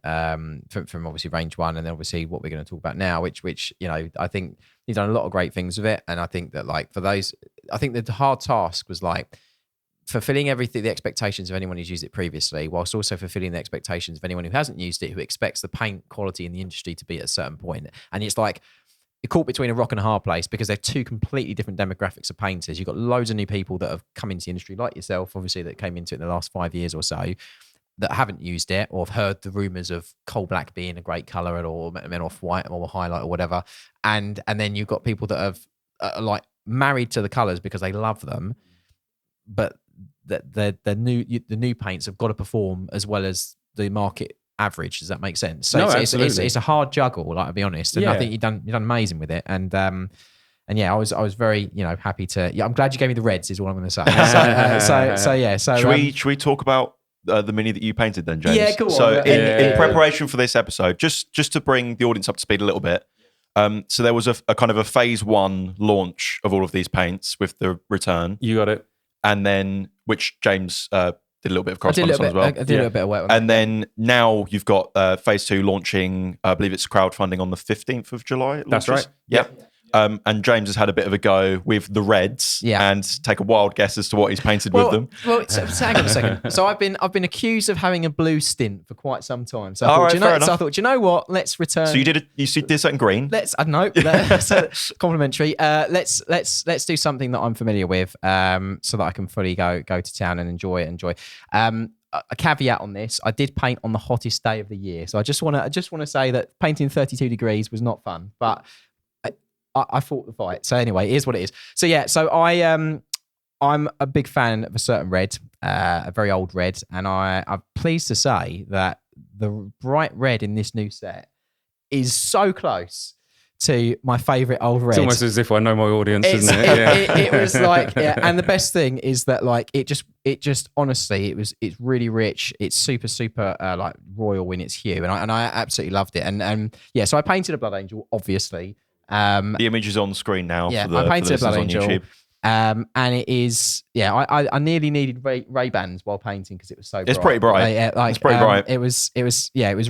from obviously range 1, and then obviously what we're going to talk about now, which I think you've done a lot of great things with it. And I think that, like, for those, I think the hard task was like fulfilling the expectations of anyone who's used it previously, whilst also fulfilling the expectations of anyone who hasn't used it, who expects the paint quality in the industry to be at a certain point. And it's like you're caught between a rock and a hard place, because they're two completely different demographics of painters. You've got loads of new people that have come into the industry, like yourself, obviously, that came into it in the last 5 years or so, that haven't used it or have heard the rumors of coal black being a great color, or men off white or highlight or whatever. And then you've got people that have like married to the colors because they love them, but the new paints have got to perform as well as the market average. Does that make sense? So it's a hard juggle, like, I'll be honest. And I think you've done amazing with it. And yeah, I was very happy to. Yeah, I'm glad you gave me the reds, is what I'm going to say. So yeah. So should we talk about the mini that you painted then, James? Yeah, cool. So in preparation for this episode, just to bring the audience up to speed a little bit. So there was a kind of a phase 1 launch of all of these paints with the return. You got it. And then, which James did a little bit of correspondence on as well. I did a little bit of work. And then now you've got phase 2 launching, I believe it's crowdfunding on the 15th of July. That's right. Yeah. And James has had a bit of a go with the reds, and take a wild guess as to what he's painted with them. Well, so hang on a second. So I've been accused of having a blue stint for quite some time. So I thought, you know what? Let's return. So you did something green. I don't know. So complimentary. Let's do something that I'm familiar with, so that I can fully go to town and enjoy it. A caveat on this: I did paint on the hottest day of the year, so I just want to say that painting 32 degrees was not fun, but I fought the fight. So anyway, here's what it is. So yeah, so I'm a big fan of a certain red, a very old red, and I'm pleased to say that the bright red in this new set is so close to my favourite old red. It's almost as if I know my audience, isn't it? It was like, and the best thing is that, like, it just honestly, it's really rich. It's super like royal in its hue, and I absolutely loved it. And yeah, so I painted a Blood Angel, obviously. The image is on screen now. Yeah, for the, I painted a Blood on Angel. YouTube. And it is, I nearly needed Ray-Bans while painting because it was so bright. It's pretty bright. It's pretty bright. It was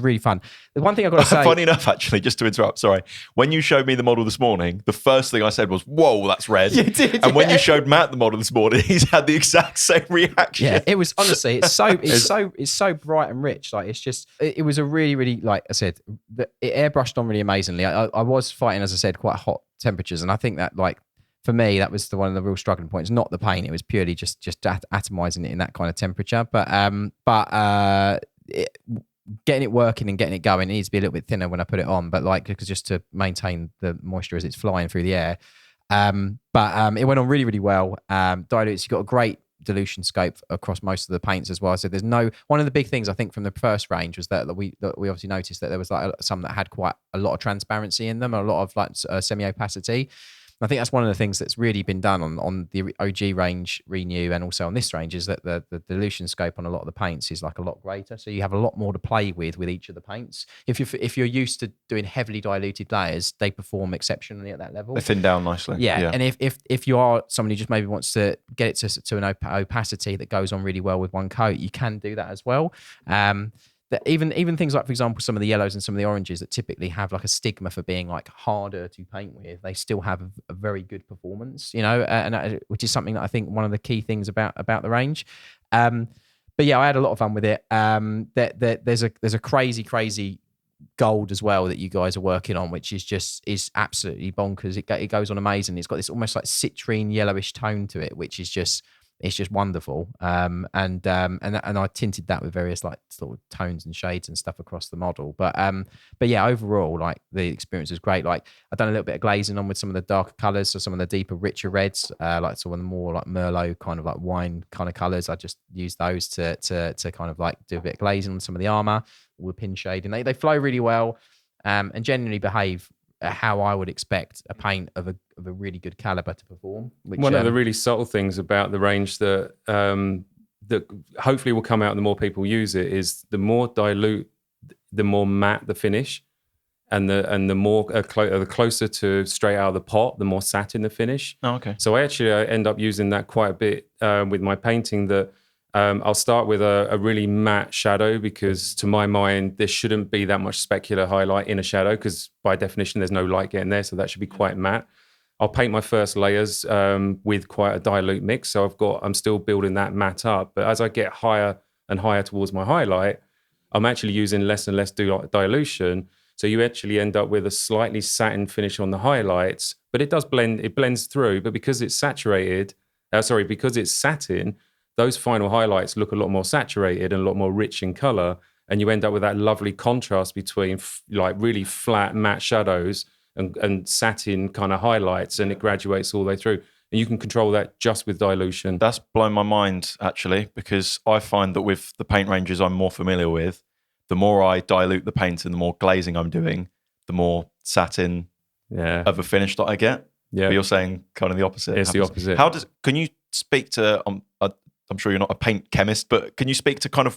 really fun. The one thing I've got to say... Funny enough, actually, just to interrupt, sorry. When you showed me the model this morning, the first thing I said was, whoa, that's red. You did, and when you showed Matt the model this morning, he's had the exact same reaction. Yeah, it was, honestly, it's so bright and rich. Like, it's just, it was a really, really, like I said, it airbrushed on really amazingly. I was fighting, as I said, quite hot temperatures, and I think that, like, for me, that was one of the real struggling points. Not the paint; it was purely just atomizing it in that kind of temperature. But getting it working and getting it going, it needs to be a little bit thinner when I put it on. But like, because just to maintain the moisture as it's flying through the air. But it went on really, really well. Dilutes, you've got a great dilution scope across most of the paints as well. So there's no, one of the big things I think from the first range was that we obviously noticed that there was like some that had quite a lot of transparency in them, a lot of like semi-opacity. I think that's one of the things that's really been done on the OG range renew and also on this range, is that the dilution scope on a lot of the paints is like a lot greater. So you have a lot more to play with each of the paints. If you're used to doing heavily diluted layers, they perform exceptionally at that level. They thin down nicely. Yeah. And if you are somebody who just maybe wants to get it to an opacity that goes on really well with one coat, you can do that as well. That even things like, for example, some of the yellows and some of the oranges that typically have like a stigma for being like harder to paint with, they still have a very good performance, which is something that I think one of the key things about the range. But yeah, I had a lot of fun with it. There's a crazy gold as well that you guys are working on, which is absolutely bonkers. It goes on amazing. It's got this almost like citrine yellowish tone to it, which is just wonderful. And I tinted that with various like sort of tones and shades and stuff across the model. But yeah, overall, like the experience was great. Like I've done a little bit of glazing on with some of the darker colors, so some of the deeper, richer reds, like some of the more like Merlot kind of like wine kind of colors. I just used those to kind of like do a bit of glazing on some of the armor with pin shading. They flow really well, and generally behave how I would expect a paint of a really good caliber to perform. One of the really subtle things about the range that that hopefully will come out the more people use it is the more dilute, the more matte the finish, and the more the closer to straight out of the pot, the more satin the finish. Oh, okay. So I end up using that quite a bit with my painting. That I'll start with a really matte shadow, because to my mind there shouldn't be that much specular highlight in a shadow, because by definition there's no light getting there, so that should be quite matte. I'll paint my first layers with quite a dilute mix, so I'm still building that matte up. But as I get higher and higher towards my highlight, I'm actually using less and less dilution. So you actually end up with a slightly satin finish on the highlights, but it does blend. It blends through, but because it's because it's satin, those final highlights look a lot more saturated and a lot more rich in color, and you end up with that lovely contrast between like really flat matte shadows and satin kind of highlights, and it graduates all the way through. And you can control that just with dilution. That's blown my mind, actually, because I find that with the paint ranges I'm more familiar with, the more I dilute the paint and the more glazing I'm doing, the more satin of a finish that I get. Yeah. But you're saying kind of the opposite. It's the opposite. Can you speak to, I'm sure you're not a paint chemist, but can you speak to kind of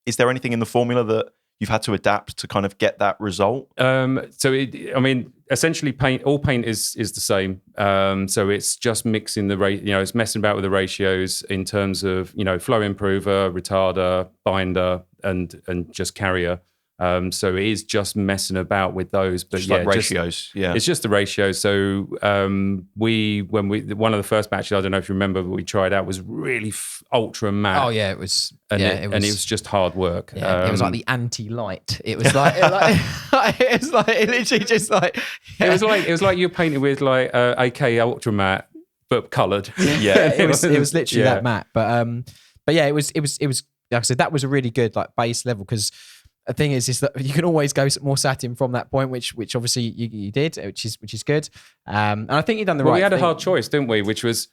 is there anything in the formula that you've had to adapt to kind of get that result? Essentially all paint is the same. So it's just mixing it's messing about with the ratios in terms of, flow improver, retarder, binder, and just carrier. So it is just messing about with those, but just like ratios. It's just the ratio. So one of the first batches, I don't know if you remember, but we tried out was really ultra matte. Oh yeah, it was. And it was just hard work. Yeah, it was like the anti-light. It was like it literally just like it was like you're painting with like AK ultra matte but coloured. Yeah, it was literally that matte. But yeah, it was like I said, that was a really good like base level, because the thing is that you can always go more satin from that point, which obviously you did, which is good. And I think you've done the right thing. We had a hard choice, didn't we? Which was,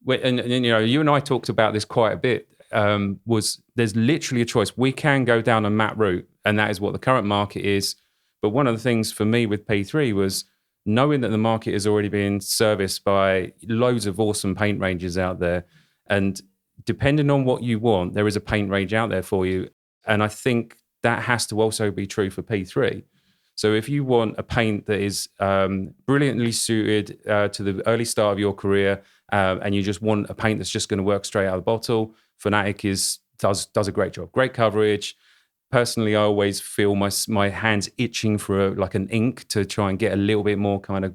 and you and I talked about this quite a bit. Was there's literally a choice. We can go down a matte route, and that is what the current market is. But one of the things for me with P3 was knowing that the market is already being serviced by loads of awesome paint ranges out there, and depending on what you want, there is a paint range out there for you. And I think that has to also be true for P3. So if you want a paint that is brilliantly suited to the early start of your career, and you just want a paint that's just going to work straight out of the bottle, Fnatic does a great job. Great coverage. Personally, I always feel my hands itching for an ink to try and get a little bit more kind of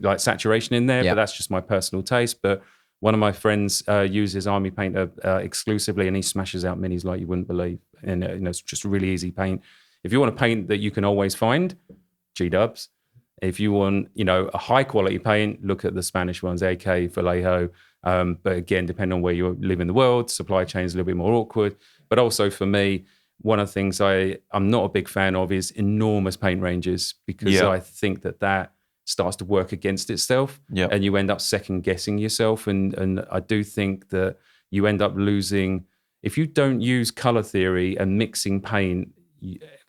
like saturation in there, but that's just my personal taste. But one of my friends uses Army Painter exclusively, and he smashes out minis like you wouldn't believe. And it's just a really easy paint. If you want a paint that you can always find, G-dubs. If you want, a high quality paint, look at the Spanish ones, AK, Vallejo. But again, depending on where you live in the world, supply chain is a little bit more awkward. But also for me, one of the things I'm not a big fan of is enormous paint ranges, because I think that starts to work against itself, and you end up second guessing yourself. And I do think that you end up losing. If you don't use color theory and mixing paint,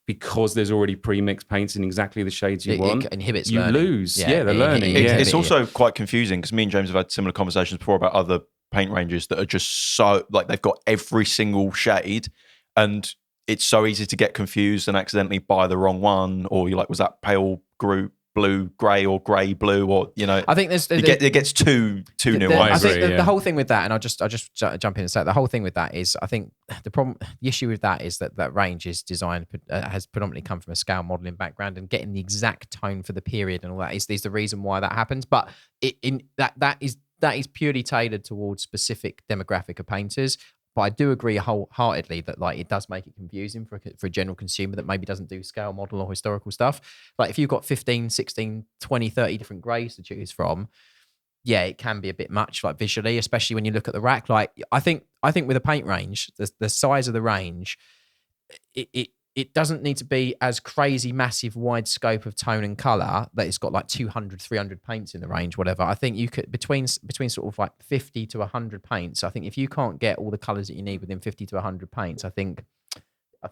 because there's already pre-mixed paints in exactly the shades you want, it inhibits you learning. lose. The learning. It's also quite confusing because me and James have had similar conversations before about other paint ranges that are just so like they've got every single shade, and it's so easy to get confused and accidentally buy the wrong one, or you're like, was that pale blue grey or grey blue, or I think it gets too new. I think the whole thing with that, and I'll just jump in and say the whole thing with that is, I think the issue with that is that range is designed has predominantly come from a scale modeling background, and getting the exact tone for the period and all that is the reason why that happens. But that is purely tailored towards specific demographic of painters. But I do agree wholeheartedly that like it does make it confusing for a general consumer that maybe doesn't do scale model or historical stuff. Like if you've got 15, 16, 20, 30 different greys to choose from, yeah, it can be a bit much like visually, especially when you look at the rack. Like I think with a paint range, the size of the range, it doesn't need to be as crazy, massive, wide scope of tone and color that it's got like 200, 300 paints in the range, whatever. I think you could, between sort of like 50 to 100 paints, I think if you can't get all the colors that you need within 50 to 100 paints, I think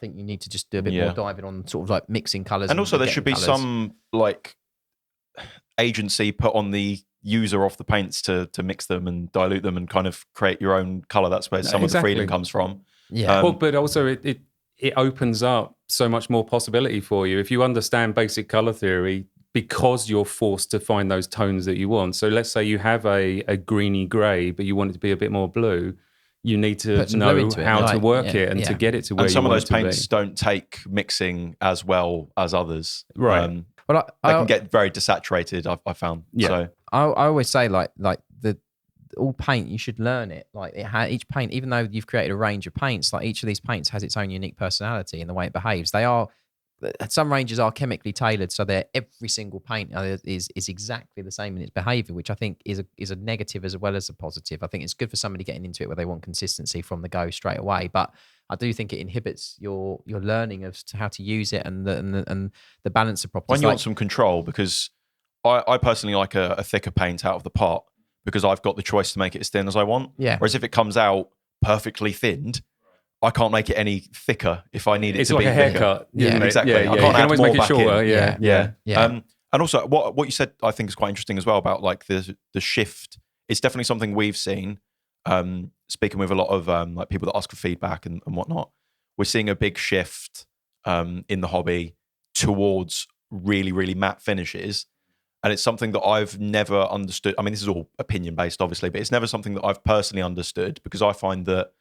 you need to just do a bit more diving on sort of like mixing colors. And also there should be some like agency put on the user of the paints to mix them and dilute them and kind of create your own color. That's where some of the freedom comes from. Yeah. Well, but also it opens up so much more possibility for you if you understand basic color theory, because you're forced to find those tones that you want. So let's say you have a greeny gray, but you want it to be a bit more blue. You need to know how to work it and to get it to where you want it to be. And some of those paints don't take mixing as well as others. Right. They can get very desaturated, I found. Yeah. So I always say like all paint, you should learn it. Like each paint, even though you've created a range of paints, like each of these paints has its own unique personality in the way it behaves. Some ranges are chemically tailored, so every single paint is exactly the same in its behavior, which I think is a negative as well as a positive. I think it's good for somebody getting into it where they want consistency from the go straight away, but I do think it inhibits your learning of how to use it and the balance of properties. When you want some control, because I personally like a thicker paint out of the pot, because I've got the choice to make it as thin as I want. Yeah. Whereas if it comes out perfectly thinned, I can't make it any thicker if I need it to be thicker. It's like a haircut. Yeah, exactly. Yeah, I can't add always more make it back shorter. in. Yeah. And also, what you said, I think is quite interesting as well about like the shift. It's definitely something we've seen. Speaking with a lot of like people that ask for feedback and whatnot, we're seeing a big shift in the hobby towards really, really matte finishes. And it's something that I've never understood. I mean, this is all opinion-based, obviously, but it's never something that I've personally understood, because I find that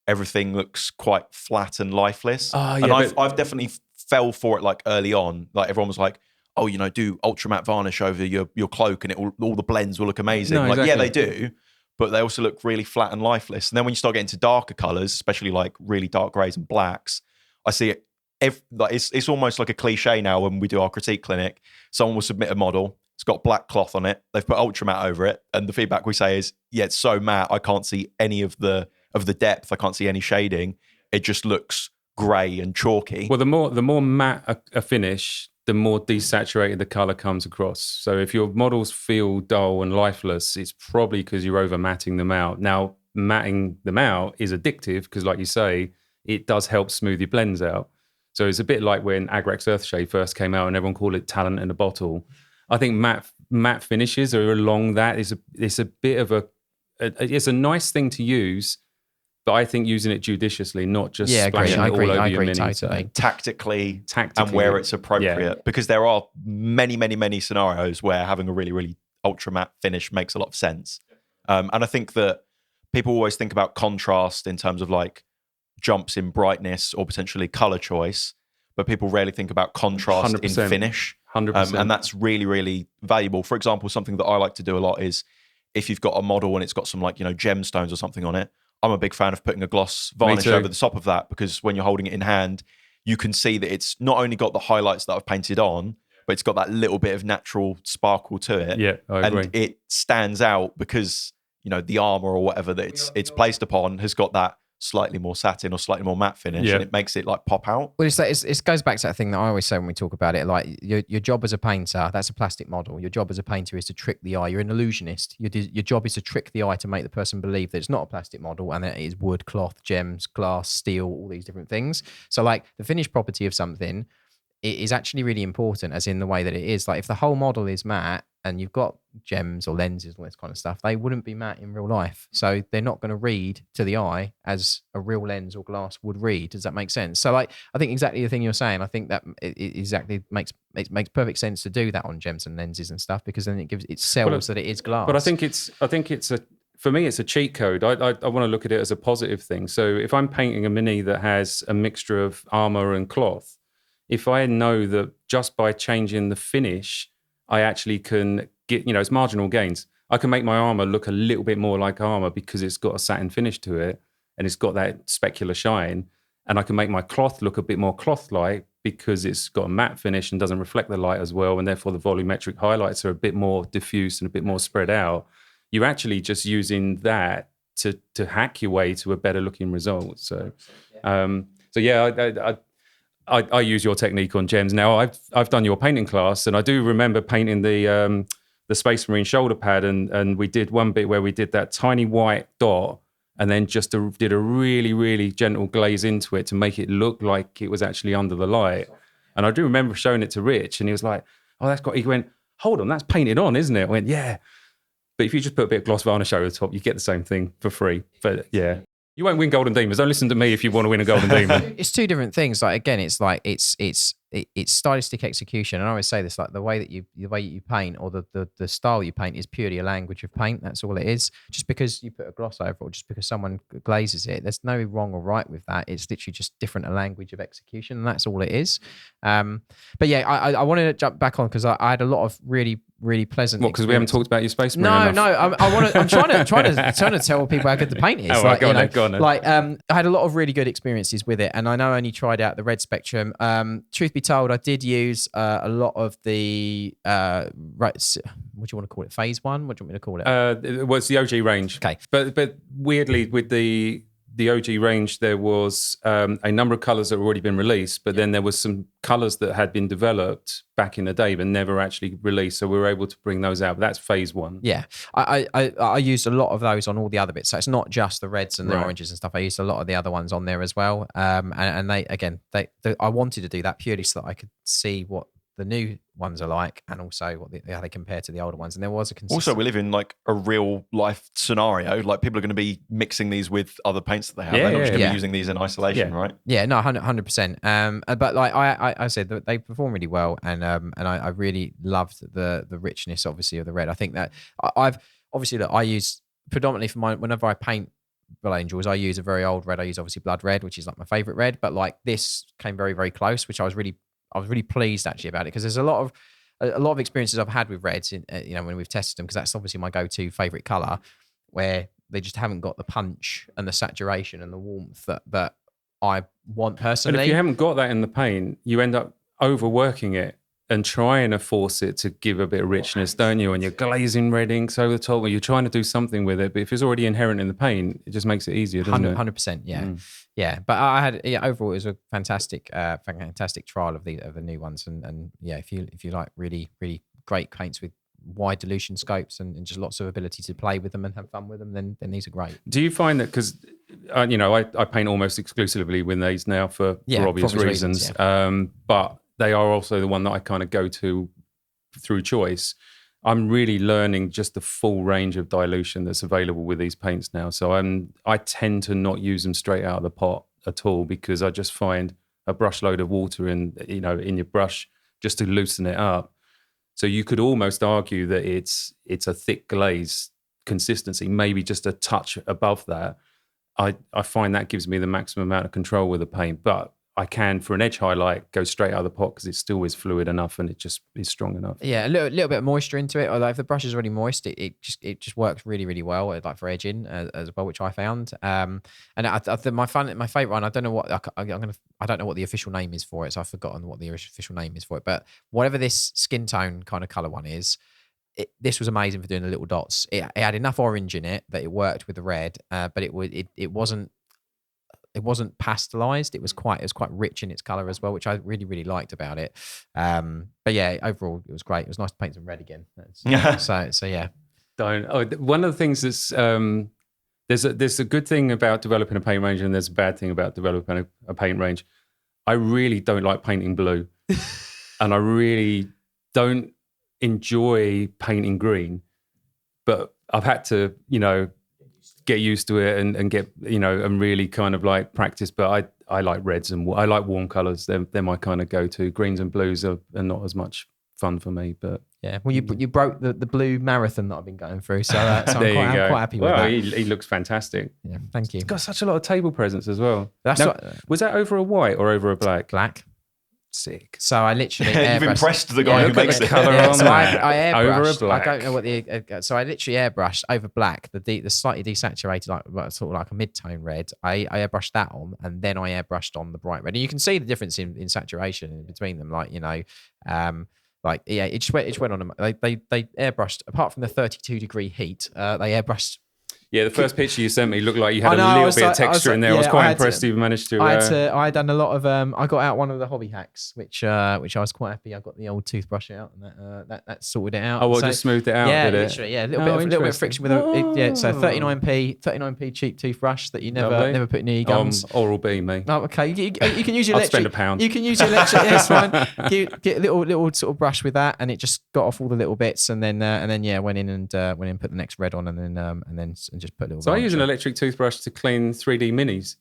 everything looks quite flat and lifeless. And I've definitely fell for it like early on. Like everyone was like, oh, do ultra matte varnish over your cloak and all the blends will look amazing. No, exactly. Yeah, they do, but they also look really flat and lifeless. And then when you start getting to darker colors, especially like really dark grays and blacks, I see it. It's almost like a cliche now when we do our critique clinic. Someone will submit a model. It's got black cloth on it. They've put ultra matte over it, and the feedback we say is, "Yeah, it's so matte. I can't see any of the depth. I can't see any shading. It just looks grey and chalky." Well, the more matte a finish, the more desaturated the color comes across. So if your models feel dull and lifeless, it's probably because you're over matting them out. Now, matting them out is addictive because, like you say, it does help smooth your blends out. So it's a bit like when Agrax Earthshade first came out and everyone called it talent in a bottle. I think matte finishes are along that. It's a bit of it's a nice thing to use, but I think using it judiciously, not just splashing it all over your mini. Totally. Tactically, and where it's appropriate, because there are many, many, many scenarios where having a really, really ultra matte finish makes a lot of sense. And I think that people always think about contrast in terms of like jumps in brightness or potentially color choice, but people rarely think about contrast 100%. in finish. 100%. And that's really, really valuable. For example, something that I like to do a lot is if you've got a model and it's got some like, gemstones or something on it, I'm a big fan of putting a gloss varnish over the top of that, because when you're holding it in hand, you can see that it's not only got the highlights that I've painted on, but it's got that little bit of natural sparkle to it. Yeah, I agree. And it stands out because, the armor or whatever that it's placed upon has got that slightly more satin or slightly more matte finish, and it makes it like pop out. Well, it goes back to that thing that I always say when we talk about it. Like your job as a painter, that's a plastic model. Your job as a painter is to trick the eye. You're an illusionist. Your job is to trick the eye to make the person believe that it's not a plastic model and that it is wood, cloth, gems, glass, steel, all these different things. So like the finished property of something, it is actually really important, as in the way that it is. Like if the whole model is matte and you've got gems or lenses, all this kind of stuff, they wouldn't be matte in real life. So they're not going to read to the eye as a real lens or glass would read. Does that make sense? So like, I think exactly the thing you're saying, I think that it exactly makes perfect sense to do that on gems and lenses and stuff, because then it sells that it is glass. But I think it's for me, it's a cheat code. I want to look at it as a positive thing. So if I'm painting a mini that has a mixture of armor and cloth, if I know that just by changing the finish, I actually can get, it's marginal gains. I can make my armor look a little bit more like armor because it's got a satin finish to it and it's got that specular shine. And I can make my cloth look a bit more cloth-like because it's got a matte finish and doesn't reflect the light as well. And therefore the volumetric highlights are a bit more diffuse and a bit more spread out. You're actually just using that to hack your way to a better looking result. So, I use your technique on gems. Now I've done your painting class, and I do remember painting the Space Marine shoulder pad, and we did one bit where we did that tiny white dot, and then just did a really, really gentle glaze into it to make it look like it was actually under the light. And I do remember showing it to Rich, and he was like, "Oh, that's got." He went, "Hold on, that's painted on, isn't it?" I went, "Yeah." But if you just put a bit of gloss varnish over the top, you get the same thing for free. But yeah. You won't win Golden Demons. Don't listen to me if you want to win a Golden Demon. It's two different things. Like again, it's like it's stylistic execution. And I always say this: like the way you paint, or the style you paint, is purely a language of paint. That's all it is. Just because you put a gloss over, or just because someone glazes it, there's no wrong or right with that. It's literally just different a language of execution, and that's all it is. But yeah, I wanted to jump back on because I had a lot of really pleasant. What? Because we haven't talked about your Space Marine. No. I'm trying to tell people how good the paint is. Oh, right, go on then. Like, I had a lot of really good experiences with it, and I know I only tried out the red spectrum. Truth be told, I did use a lot of the what do you want to call it? Phase one? What do you want me to call it? It was the OG range. Okay, but weirdly with the OG range, there was a number of colours that had already been released, but then there was some colours that had been developed back in the day but never actually released. So we were able to bring those out. But that's phase one. Yeah, I used a lot of those on all the other bits. So it's not just the reds and the oranges and stuff. I used a lot of the other ones on there as well. And I wanted to do that purely so that I could see what the new ones are like, and also how they compare to the older ones. And there was a also, we live in like a real life scenario. Like people are going to be mixing these with other paints that they have. They're not just going to be using these in isolation, right? Yeah, no, 100%. But like I said, they perform really well, and I really loved the richness, obviously, of the red. I think that I use predominantly for whenever I paint Blood Angels, I use a very old red. I use obviously Blood Red, which is like my favorite red. But like this came very, very close, which I was really pleased actually about it, because there's a lot of experiences I've had with reds in, when we've tested them, because that's obviously my go-to favorite color, where they just haven't got the punch and the saturation and the warmth that I want personally. And if you haven't got that in the paint, you end up overworking it and trying to force it to give a bit of richness, don't you? And you're glazing red inks over the top, or you're trying to do something with it. But if it's already inherent in the paint, it just makes it easier, doesn't it? 100%, yeah. Yeah, but I had overall it was a fantastic trial of the new ones, and yeah, if you like really great paints with wide dilution scopes and just lots of ability to play with them and have fun with them, then these are great. Do you find that, because I paint almost exclusively with these now for obvious reasons, but they are also the one that I kind of go to through choice. I'm really learning just the full range of dilution that's available with these paints now. So I tend to not use them straight out of the pot at all, because I just find a brush load of water in your brush just to loosen it up. So you could almost argue that it's a thick glaze consistency, maybe just a touch above that. I find that gives me the maximum amount of control with the paint, but I can, for an edge highlight, go straight out of the pot because it still is fluid enough and it just is strong enough. Yeah, a little bit of moisture into it. Or like if the brush is already moist, it just works really, really well, like for edging as well, which I found. And I think my favorite one, I don't know what the official name is for it, so I've forgotten what the official name is for it. But whatever this skin tone kind of color one is, this was amazing for doing the little dots. It had enough orange in it that it worked with the red, but it wasn't pasteurized. It was quite rich in its color as well, which I really, really liked about it. But yeah, overall it was great. It was nice to paint some red again. So yeah. One of the things that's there's a good thing about developing a paint range, and there's a bad thing about developing a paint range. I really don't like painting blue, and I really don't enjoy painting green. But I've had to, get used to it and get, and really kind of like practice. But I like reds and I like warm colors. They're my kind of go-to. Greens and blues are not as much fun for me. But yeah, well, you broke the blue marathon that I've been going through, so I'm quite happy with that. Well, he looks fantastic. Yeah, thank you. He's got such a lot of table presence as well. Now, was that over a white or over a black? Black. Sick. So I literally you've impressed the guy who makes the it. Color on so I airbrushed. Over a black. I don't know what so I literally airbrushed over black the slightly desaturated, sort of like a mid-tone red. I airbrushed that on, and then I airbrushed on the bright red. And you can see the difference in saturation between them. It just went on. They airbrushed, apart from the 32-degree heat. They airbrushed. Yeah, the first picture you sent me looked like you had a little bit of texture in there. I was quite impressed you managed to. I had done a lot of. I got out one of the hobby hacks, which I was quite happy. I got the old toothbrush out, and that sorted it out. Oh, well, just smoothed it out. Yeah, did it? literally. Yeah, a little bit of friction with it. So 39p cheap toothbrush that you never put near your gums. Oral B, me. Oh, okay. You can use your I'd electric. spend £1. You can use your electric. Yeah, it's fine. Get a little sort of brush with that, and it just got off all the little bits, and then went in and put the next red on, and then just put a little. So I use an electric toothbrush to clean 3D minis,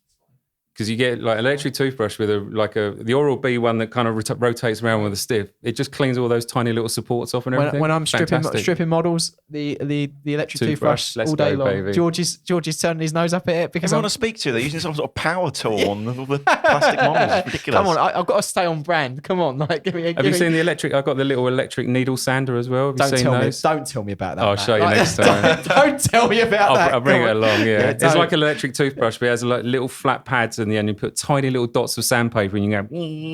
because you get like electric toothbrush with the Oral B one that kind of rotates around with a stiff. It just cleans all those tiny little supports off and everything. When I'm stripping models, the electric toothbrush all day long. Baby. George is turning his nose up at it because everyone I speak to, they're using some sort of power tool on all the plastic models. It's ridiculous. Come on, I've got to stay on brand. Come on, give me. Have you seen the electric? I've got the little electric needle sander as well. Have you seen those? Don't tell me about that. I'll show you next time. Don't tell me about that. I'll bring it along. Yeah, it's like an electric toothbrush, but it has like little flat pads in the end. You put tiny little dots of sandpaper, and you go.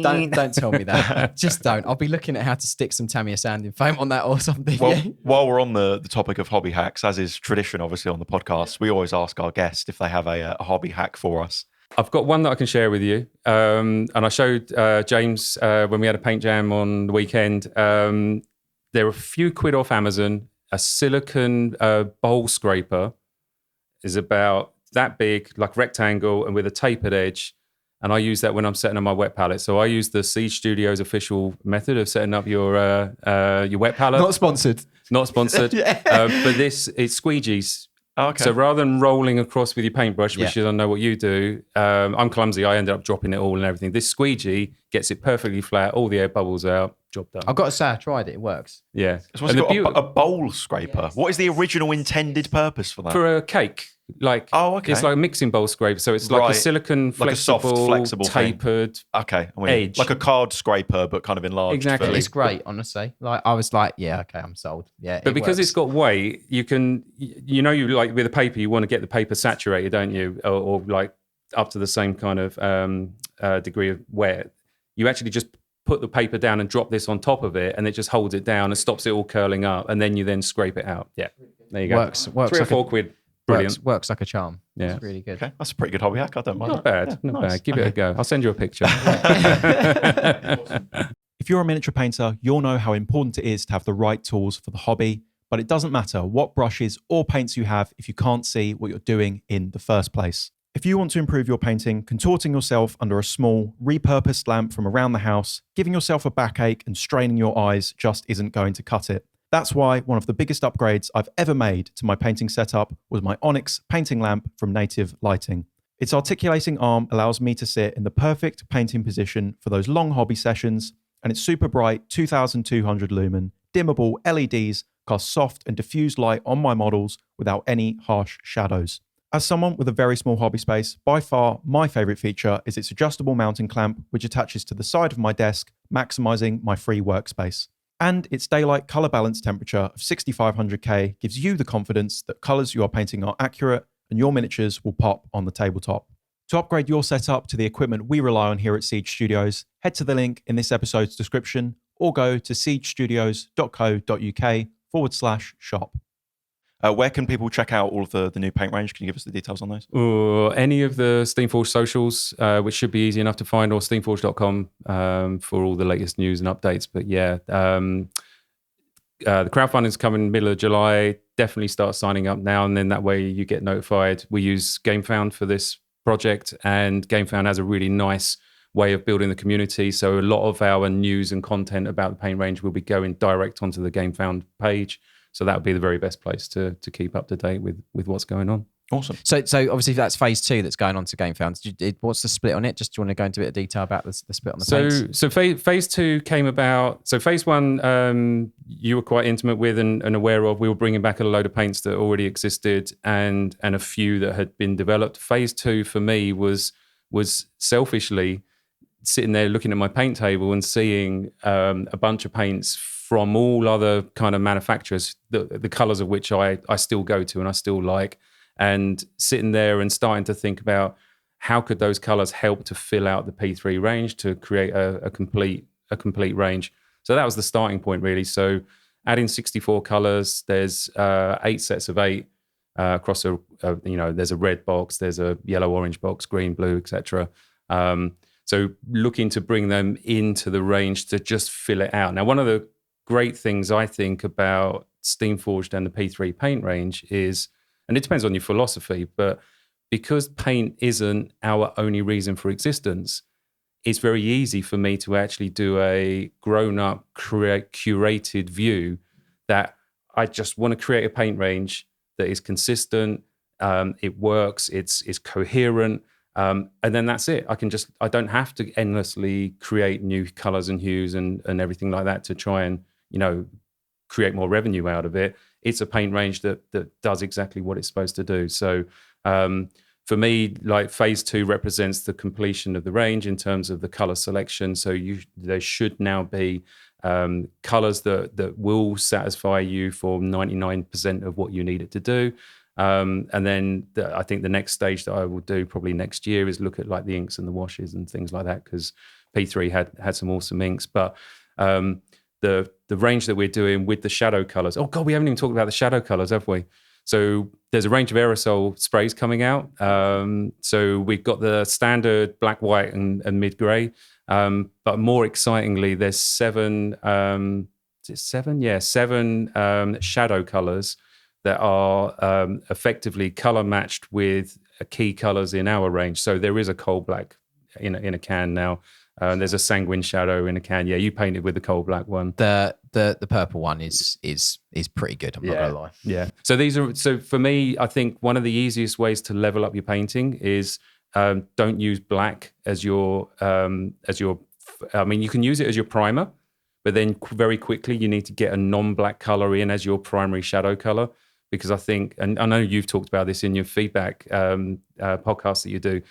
Don't tell me that. Just don't. I'll be looking at how to stick some Tamiya sanding foam on that or something. Well, while we're on the topic of hobby hacks, as is tradition, obviously on the podcast, we always ask our guests if they have a hobby hack for us. I've got one that I can share with you, and I showed James when we had a paint jam on the weekend. They're a few quid off Amazon. A silicone bowl scraper is about that big, like rectangle, and with a tapered edge. And I use that when I'm setting up my wet palette. So I use the Siege Studios official method of setting up your wet palette. Not sponsored. Yeah. But it squeegees. Oh, okay. So rather than rolling across with your paintbrush, which I don't know what you do, I'm clumsy. I ended up dropping it all and everything. This squeegee gets it perfectly flat, all the air bubbles out, job done. I've got to say, I tried it. It works. Yeah. So it's got a bowl scraper. Yes. What is the original intended purpose for that? For a cake. It's like a mixing bowl scraper. So it's like a silicone, like a soft, flexible tapered edge. Like a card scraper, but kind of enlarged. Exactly. It's great, honestly. I was like, yeah, okay, I'm sold. Yeah. But because it's got weight, you can, you like with a paper, you want to get the paper saturated, don't you? Or like up to the same kind of degree of wet. You actually just put the paper down and drop this on top of it, and it just holds it down and stops it all curling up, and then you scrape it out. Yeah. There you go. Works 3 or 4 quid. Brilliant. Works like a charm. Yeah. It's really good. Okay. That's a pretty good hobby hack. I don't mind. Not bad. Not bad. Give it a go. I'll send you a picture. If you're a miniature painter, you'll know how important it is to have the right tools for the hobby, but it doesn't matter what brushes or paints you have if you can't see what you're doing in the first place. If you want to improve your painting, contorting yourself under a small, repurposed lamp from around the house, giving yourself a backache and straining your eyes just isn't going to cut it. That's why one of the biggest upgrades I've ever made to my painting setup was my Onyx painting lamp from Native Lighting. Its articulating arm allows me to sit in the perfect painting position for those long hobby sessions, and its super bright 2200 lumen, dimmable LEDs cast soft and diffused light on my models without any harsh shadows. As someone with a very small hobby space, by far my favourite feature is its adjustable mounting clamp, which attaches to the side of my desk, maximising my free workspace. And its daylight colour balance temperature of 6500K gives you the confidence that colours you are painting are accurate and your miniatures will pop on the tabletop. To upgrade your setup to the equipment we rely on here at Siege Studios, head to the link in this episode's description or go to siegestudios.co.uk/shop. Where can people check out all of the new paint range? Can you give us the details on those? Or any of the Steamforged socials, which should be easy enough to find, or steamforged.com for all the latest news and updates. But yeah, the crowdfunding is coming middle of July. Definitely start signing up now, and then that way you get notified. We use GameFound for this project, and GameFound has a really nice way of building the community. So a lot of our news and content about the paint range will be going direct onto the GameFound page. So that would be the very best place to keep up to date with what's going on. Awesome. So obviously that's phase 2 that's going on to GameFound. What's the split on it? Just do you want to go into a bit of detail about the split on the paints? So phase 2 came about. So phase 1, you were quite intimate with and aware of. We were bringing back a load of paints that already existed and a few that had been developed. Phase 2 for me was selfishly sitting there looking at my paint table and seeing a bunch of paints from all other kind of manufacturers, the colors of which I still go to and I still like, and sitting there and starting to think about how could those colors help to fill out the P3 range to create a complete range. So that was the starting point, really. So adding 64 colors, there's 8 sets of 8 across there's a red box, there's a yellow, orange box, green, blue, etc. So looking to bring them into the range to just fill it out. Now, one of the great things I think about Steamforged and the P3 paint range is, and it depends on your philosophy, but because paint isn't our only reason for existence, it's very easy for me to actually do a grown-up, curated view that I just want to create a paint range that is consistent, it works, it's coherent, and then that's it. I don't have to endlessly create new colors and hues and everything like that to try and create more revenue out of it. It's a paint range that does exactly what it's supposed to do. So for me, like phase 2 represents the completion of the range in terms of the color selection. So there should now be colors that will satisfy you for 99% of what you need it to do. And then I think the next stage that I will do probably next year is look at like the inks and the washes and things like that, because P3 had some awesome inks. But the range that we're doing with the shadow colors. Oh God, we haven't even talked about the shadow colors, have we? So there's a range of aerosol sprays coming out. So we've got the standard black, white, and mid-gray. But more excitingly, there's 7. Is it 7? Yeah, 7 shadow colors that are effectively color matched with key colors in our range. So there is a coal black in a can now. There's a sanguine shadow in a can. Yeah, you painted with the coal black one. The purple one is pretty good. I'm not gonna lie. Yeah. So for me, I think one of the easiest ways to level up your painting is don't use black as your. I mean, you can use it as your primer, but then very quickly you need to get a non-black color in as your primary shadow color, because I think, and I know you've talked about this in your feedback podcast that you do.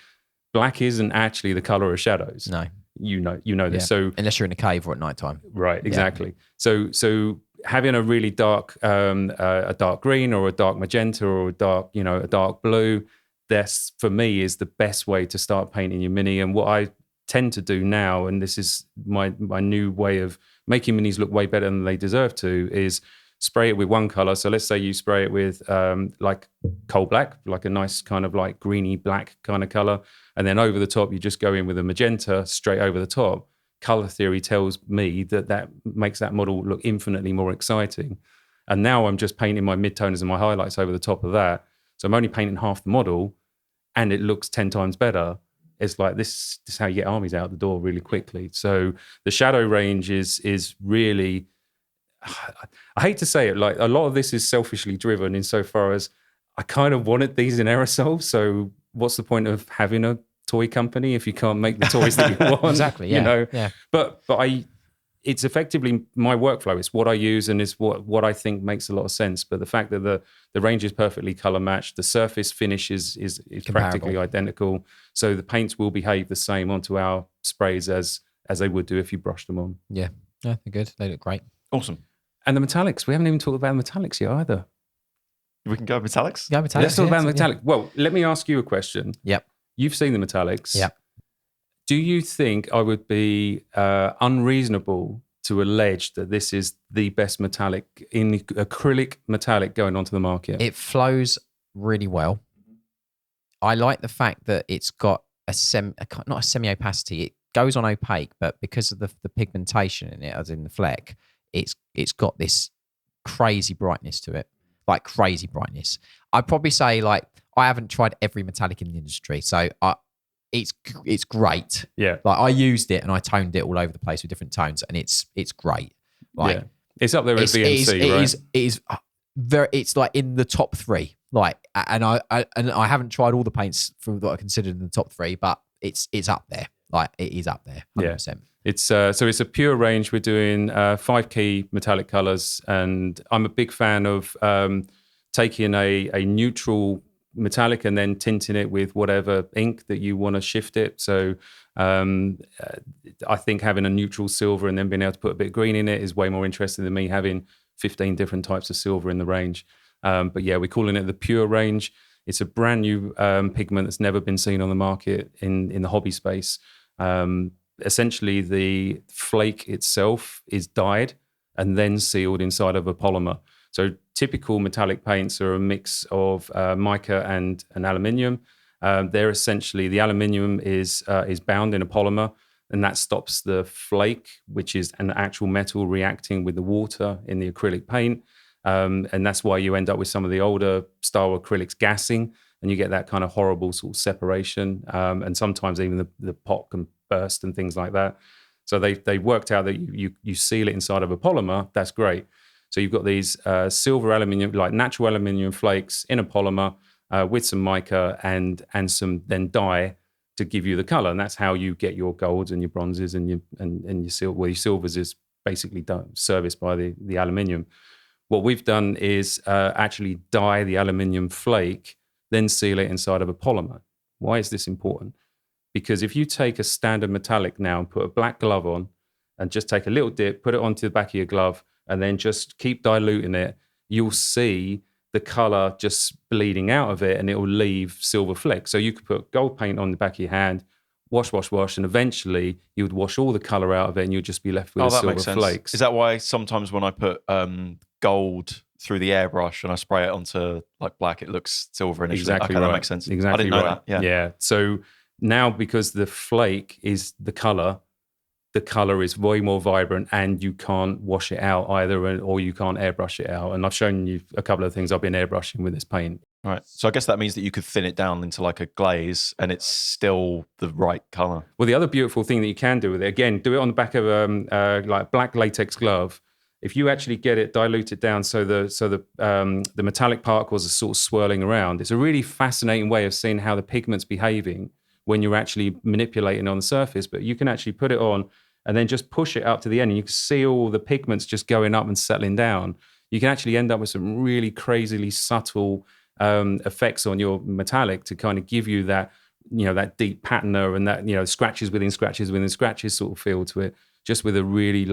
Black isn't actually the color of shadows. No. You know this. So unless you're in a cave or at nighttime. Right, exactly. Yeah. So having a really dark a dark green or a dark magenta or a dark blue, that's for me is the best way to start painting your mini. And what I tend to do now, and this is my new way of making minis look way better than they deserve to, is spray it with one color. So let's say you spray it with like coal black, like a nice kind of like greeny black kind of color. And then over the top, you just go in with a magenta straight over the top. Color theory tells me that makes that model look infinitely more exciting. And now I'm just painting my midtoners and my highlights over the top of that. So I'm only painting half the model and it looks 10 times better. It's like this is how you get armies out the door really quickly. So the shadow range is really, I hate to say it, like a lot of this is selfishly driven insofar as I kind of wanted these in aerosol. So what's the point of having a toy company if you can't make the toys that you want? Exactly. Yeah. Yeah. But it's effectively my workflow. It's what I use and it's what I think makes a lot of sense. But the fact that the range is perfectly color matched, the surface finish is practically identical. So the paints will behave the same onto our sprays as they would do if you brushed them on. Yeah. Yeah, they're good. They look great. Awesome. And the metallics, we haven't even talked about the metallics yet either. We can go metallics? Yeah, metallics. Let's talk about metallic. Well, let me ask you a question. Yep. You've seen the metallics. Yep. Do you think I would be unreasonable to allege that this is the best metallic in acrylic metallic going onto the market. It flows really well. I like the fact that it's got not a semi-opacity. It goes on opaque, but because of the pigmentation in it, as in the fleck, it's got this crazy brightness to it, like crazy brightness. I'd probably say like I haven't tried every metallic in the industry, so it's great. Yeah, like I used it and I toned it all over the place with different tones, and it's great. Like it's up there with VMC, right? It is very. It's like in the top 3. Like, and I haven't tried all the paints from what I considered in the top 3, but it's up there. Like it is up there, 100%. Yeah. It's so it's a pure range. We're doing 5 key metallic colors, and I'm a big fan of taking a neutral metallic and then tinting it with whatever ink that you want to shift it. So I think having a neutral silver and then being able to put a bit of green in it is way more interesting than me having 15 different types of silver in the range. But yeah, we're calling it the pure range. It's a brand new pigment that's never been seen on the market in the hobby space. Essentially, the flake itself is dyed and then sealed inside of a polymer. So typical metallic paints are a mix of mica and aluminium. They're essentially, the aluminium is bound in a polymer, and that stops the flake, which is an actual metal, reacting with the water in the acrylic paint. And that's why you end up with some of the older style acrylics gassing, and you get that kind of horrible sort of separation. And sometimes even the pot can burst and things like that. So they worked out that you seal it inside of a polymer. That's great. So you've got these silver aluminium, like natural aluminium flakes in a polymer with some mica and some then dye to give you the color. And that's how you get your golds and your bronzes and your silver. Well, your silvers is basically serviced by the aluminium. What we've done is actually dye the aluminium flake, then seal it inside of a polymer. Why is this important? Because if you take a standard metallic now and put a black glove on and just take a little dip, put it onto the back of your glove, and then just keep diluting it, you'll see the color just bleeding out of it, and it will leave silver flecks. So you could put gold paint on the back of your hand, wash, and eventually you would wash all the color out of it, and you'd just be left with silver flakes. Is that why sometimes when I put gold through the airbrush and I spray it onto like black, it looks silver initially? Exactly okay, right. That makes sense. Exactly I didn't know right. that. Yeah. So now, because the flake is the color is way more vibrant, and you can't wash it out either, or you can't airbrush it out. And I've shown you a couple of things I've been airbrushing with this paint. Right. So I guess that means that you could thin it down into like a glaze and it's still the right color. Well, the other beautiful thing that you can do with it, again, do it on the back of like black latex glove. If you actually get it diluted down so the metallic particles are sort of swirling around, it's a really fascinating way of seeing how the pigment's behaving when you're actually manipulating on the surface. But you can actually put it on and then just push it up to the end, and you can see all the pigments just going up and settling down. You can actually end up with some really crazily subtle effects on your metallic to kind of give you that, that deep patina and that, scratches within scratches within scratches sort of feel to it, just with a really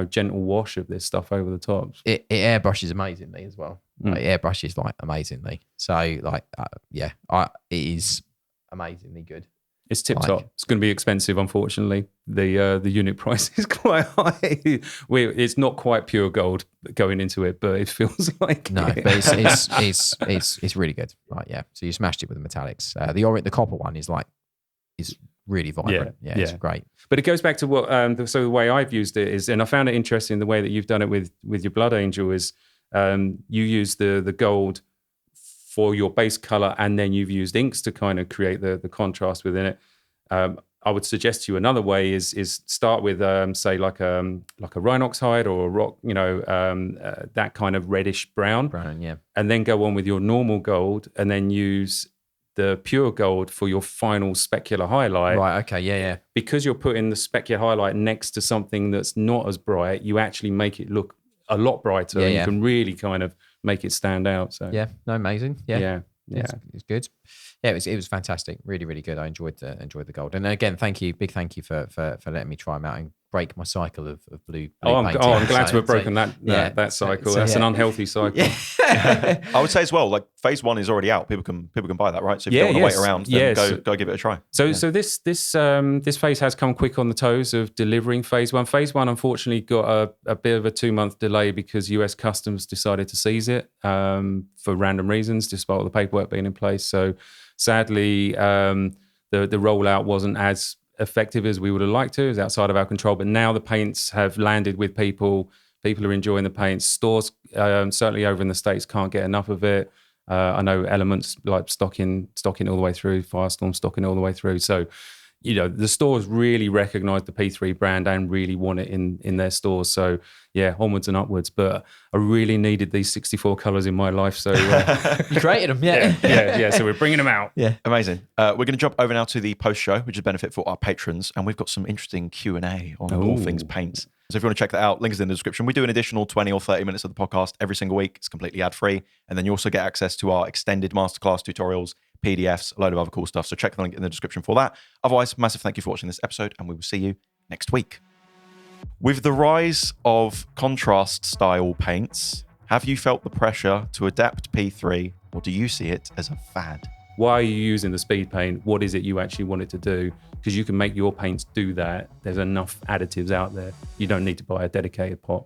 gentle wash of this stuff over the top. It airbrushes amazingly as well. Like, it airbrushes like amazingly. So it is amazingly good. It's tip top. It's going to be expensive, unfortunately. The unit price is quite high. It's not quite pure gold going into it, but it feels like no. It. But it's really good. Right? Yeah. So you smashed it with the metallics. The copper one is really vibrant. Yeah, it's great. But it goes back to what. So the way I've used it is, and I found it interesting the way that you've done it with your Blood Angel is, you use the gold for your base color, and then you've used inks to kind of create the contrast within it. I would suggest to you another way is start with say like a rhinox hide or a rock, that kind of reddish brown, and then go on with your normal gold, and then use the pure gold for your final specular highlight. Right. Okay. Yeah. Because you're putting the specular highlight next to something that's not as bright, you actually make it look a lot brighter. And you can really kind of make it stand out. So amazing. Yeah. It's good. Yeah, it was fantastic. Really, really good. I enjoyed the gold. And again, big thank you for letting me try them out and break my cycle of blue I'm painting. glad to So- have broken so- that cycle. so That's an yeah. unhealthy cycle. Yeah. I would say as well, like phase 1 is already out. People can buy that, right? So if you Yeah, don't want to yes, wait around, then yes. go give it a try. So this phase has come quick on the toes of delivering phase 1. Phase 1 unfortunately got a bit of a 2-month delay because US Customs decided to seize it for random reasons, despite all the paperwork being in place. So sadly, the rollout wasn't as effective as we would have liked to. It was outside of our control. But now the paints have landed with people. People are enjoying the paints. Stores, certainly over in the States, can't get enough of it. I know Elements like stocking all the way through, Firestorm stocking all the way through. So, the stores really recognize the P3 brand and really want it in their stores. So, yeah, onwards and upwards. But I really needed these 64 colors in my life. So, You created them, yeah. yeah. So we're bringing them out. Yeah. Amazing. We're going to jump over now to the post show, which is a benefit for our patrons, and we've got some interesting Q&A on all things paint. So if you want to check that out, link is in the description. We do an additional 20 or 30 minutes of the podcast every single week. It's completely ad-free. And then you also get access to our extended masterclass tutorials, PDFs, a load of other cool stuff. So check the link in the description for that. Otherwise, massive thank you for watching this episode, and we will see you next week. With the rise of contrast style paints, have you felt the pressure to adapt P3, or do you see it as a fad? Why are you using the speed paint? What is it you actually want it to do? Because you can make your paints do that. There's enough additives out there. You don't need to buy a dedicated pot.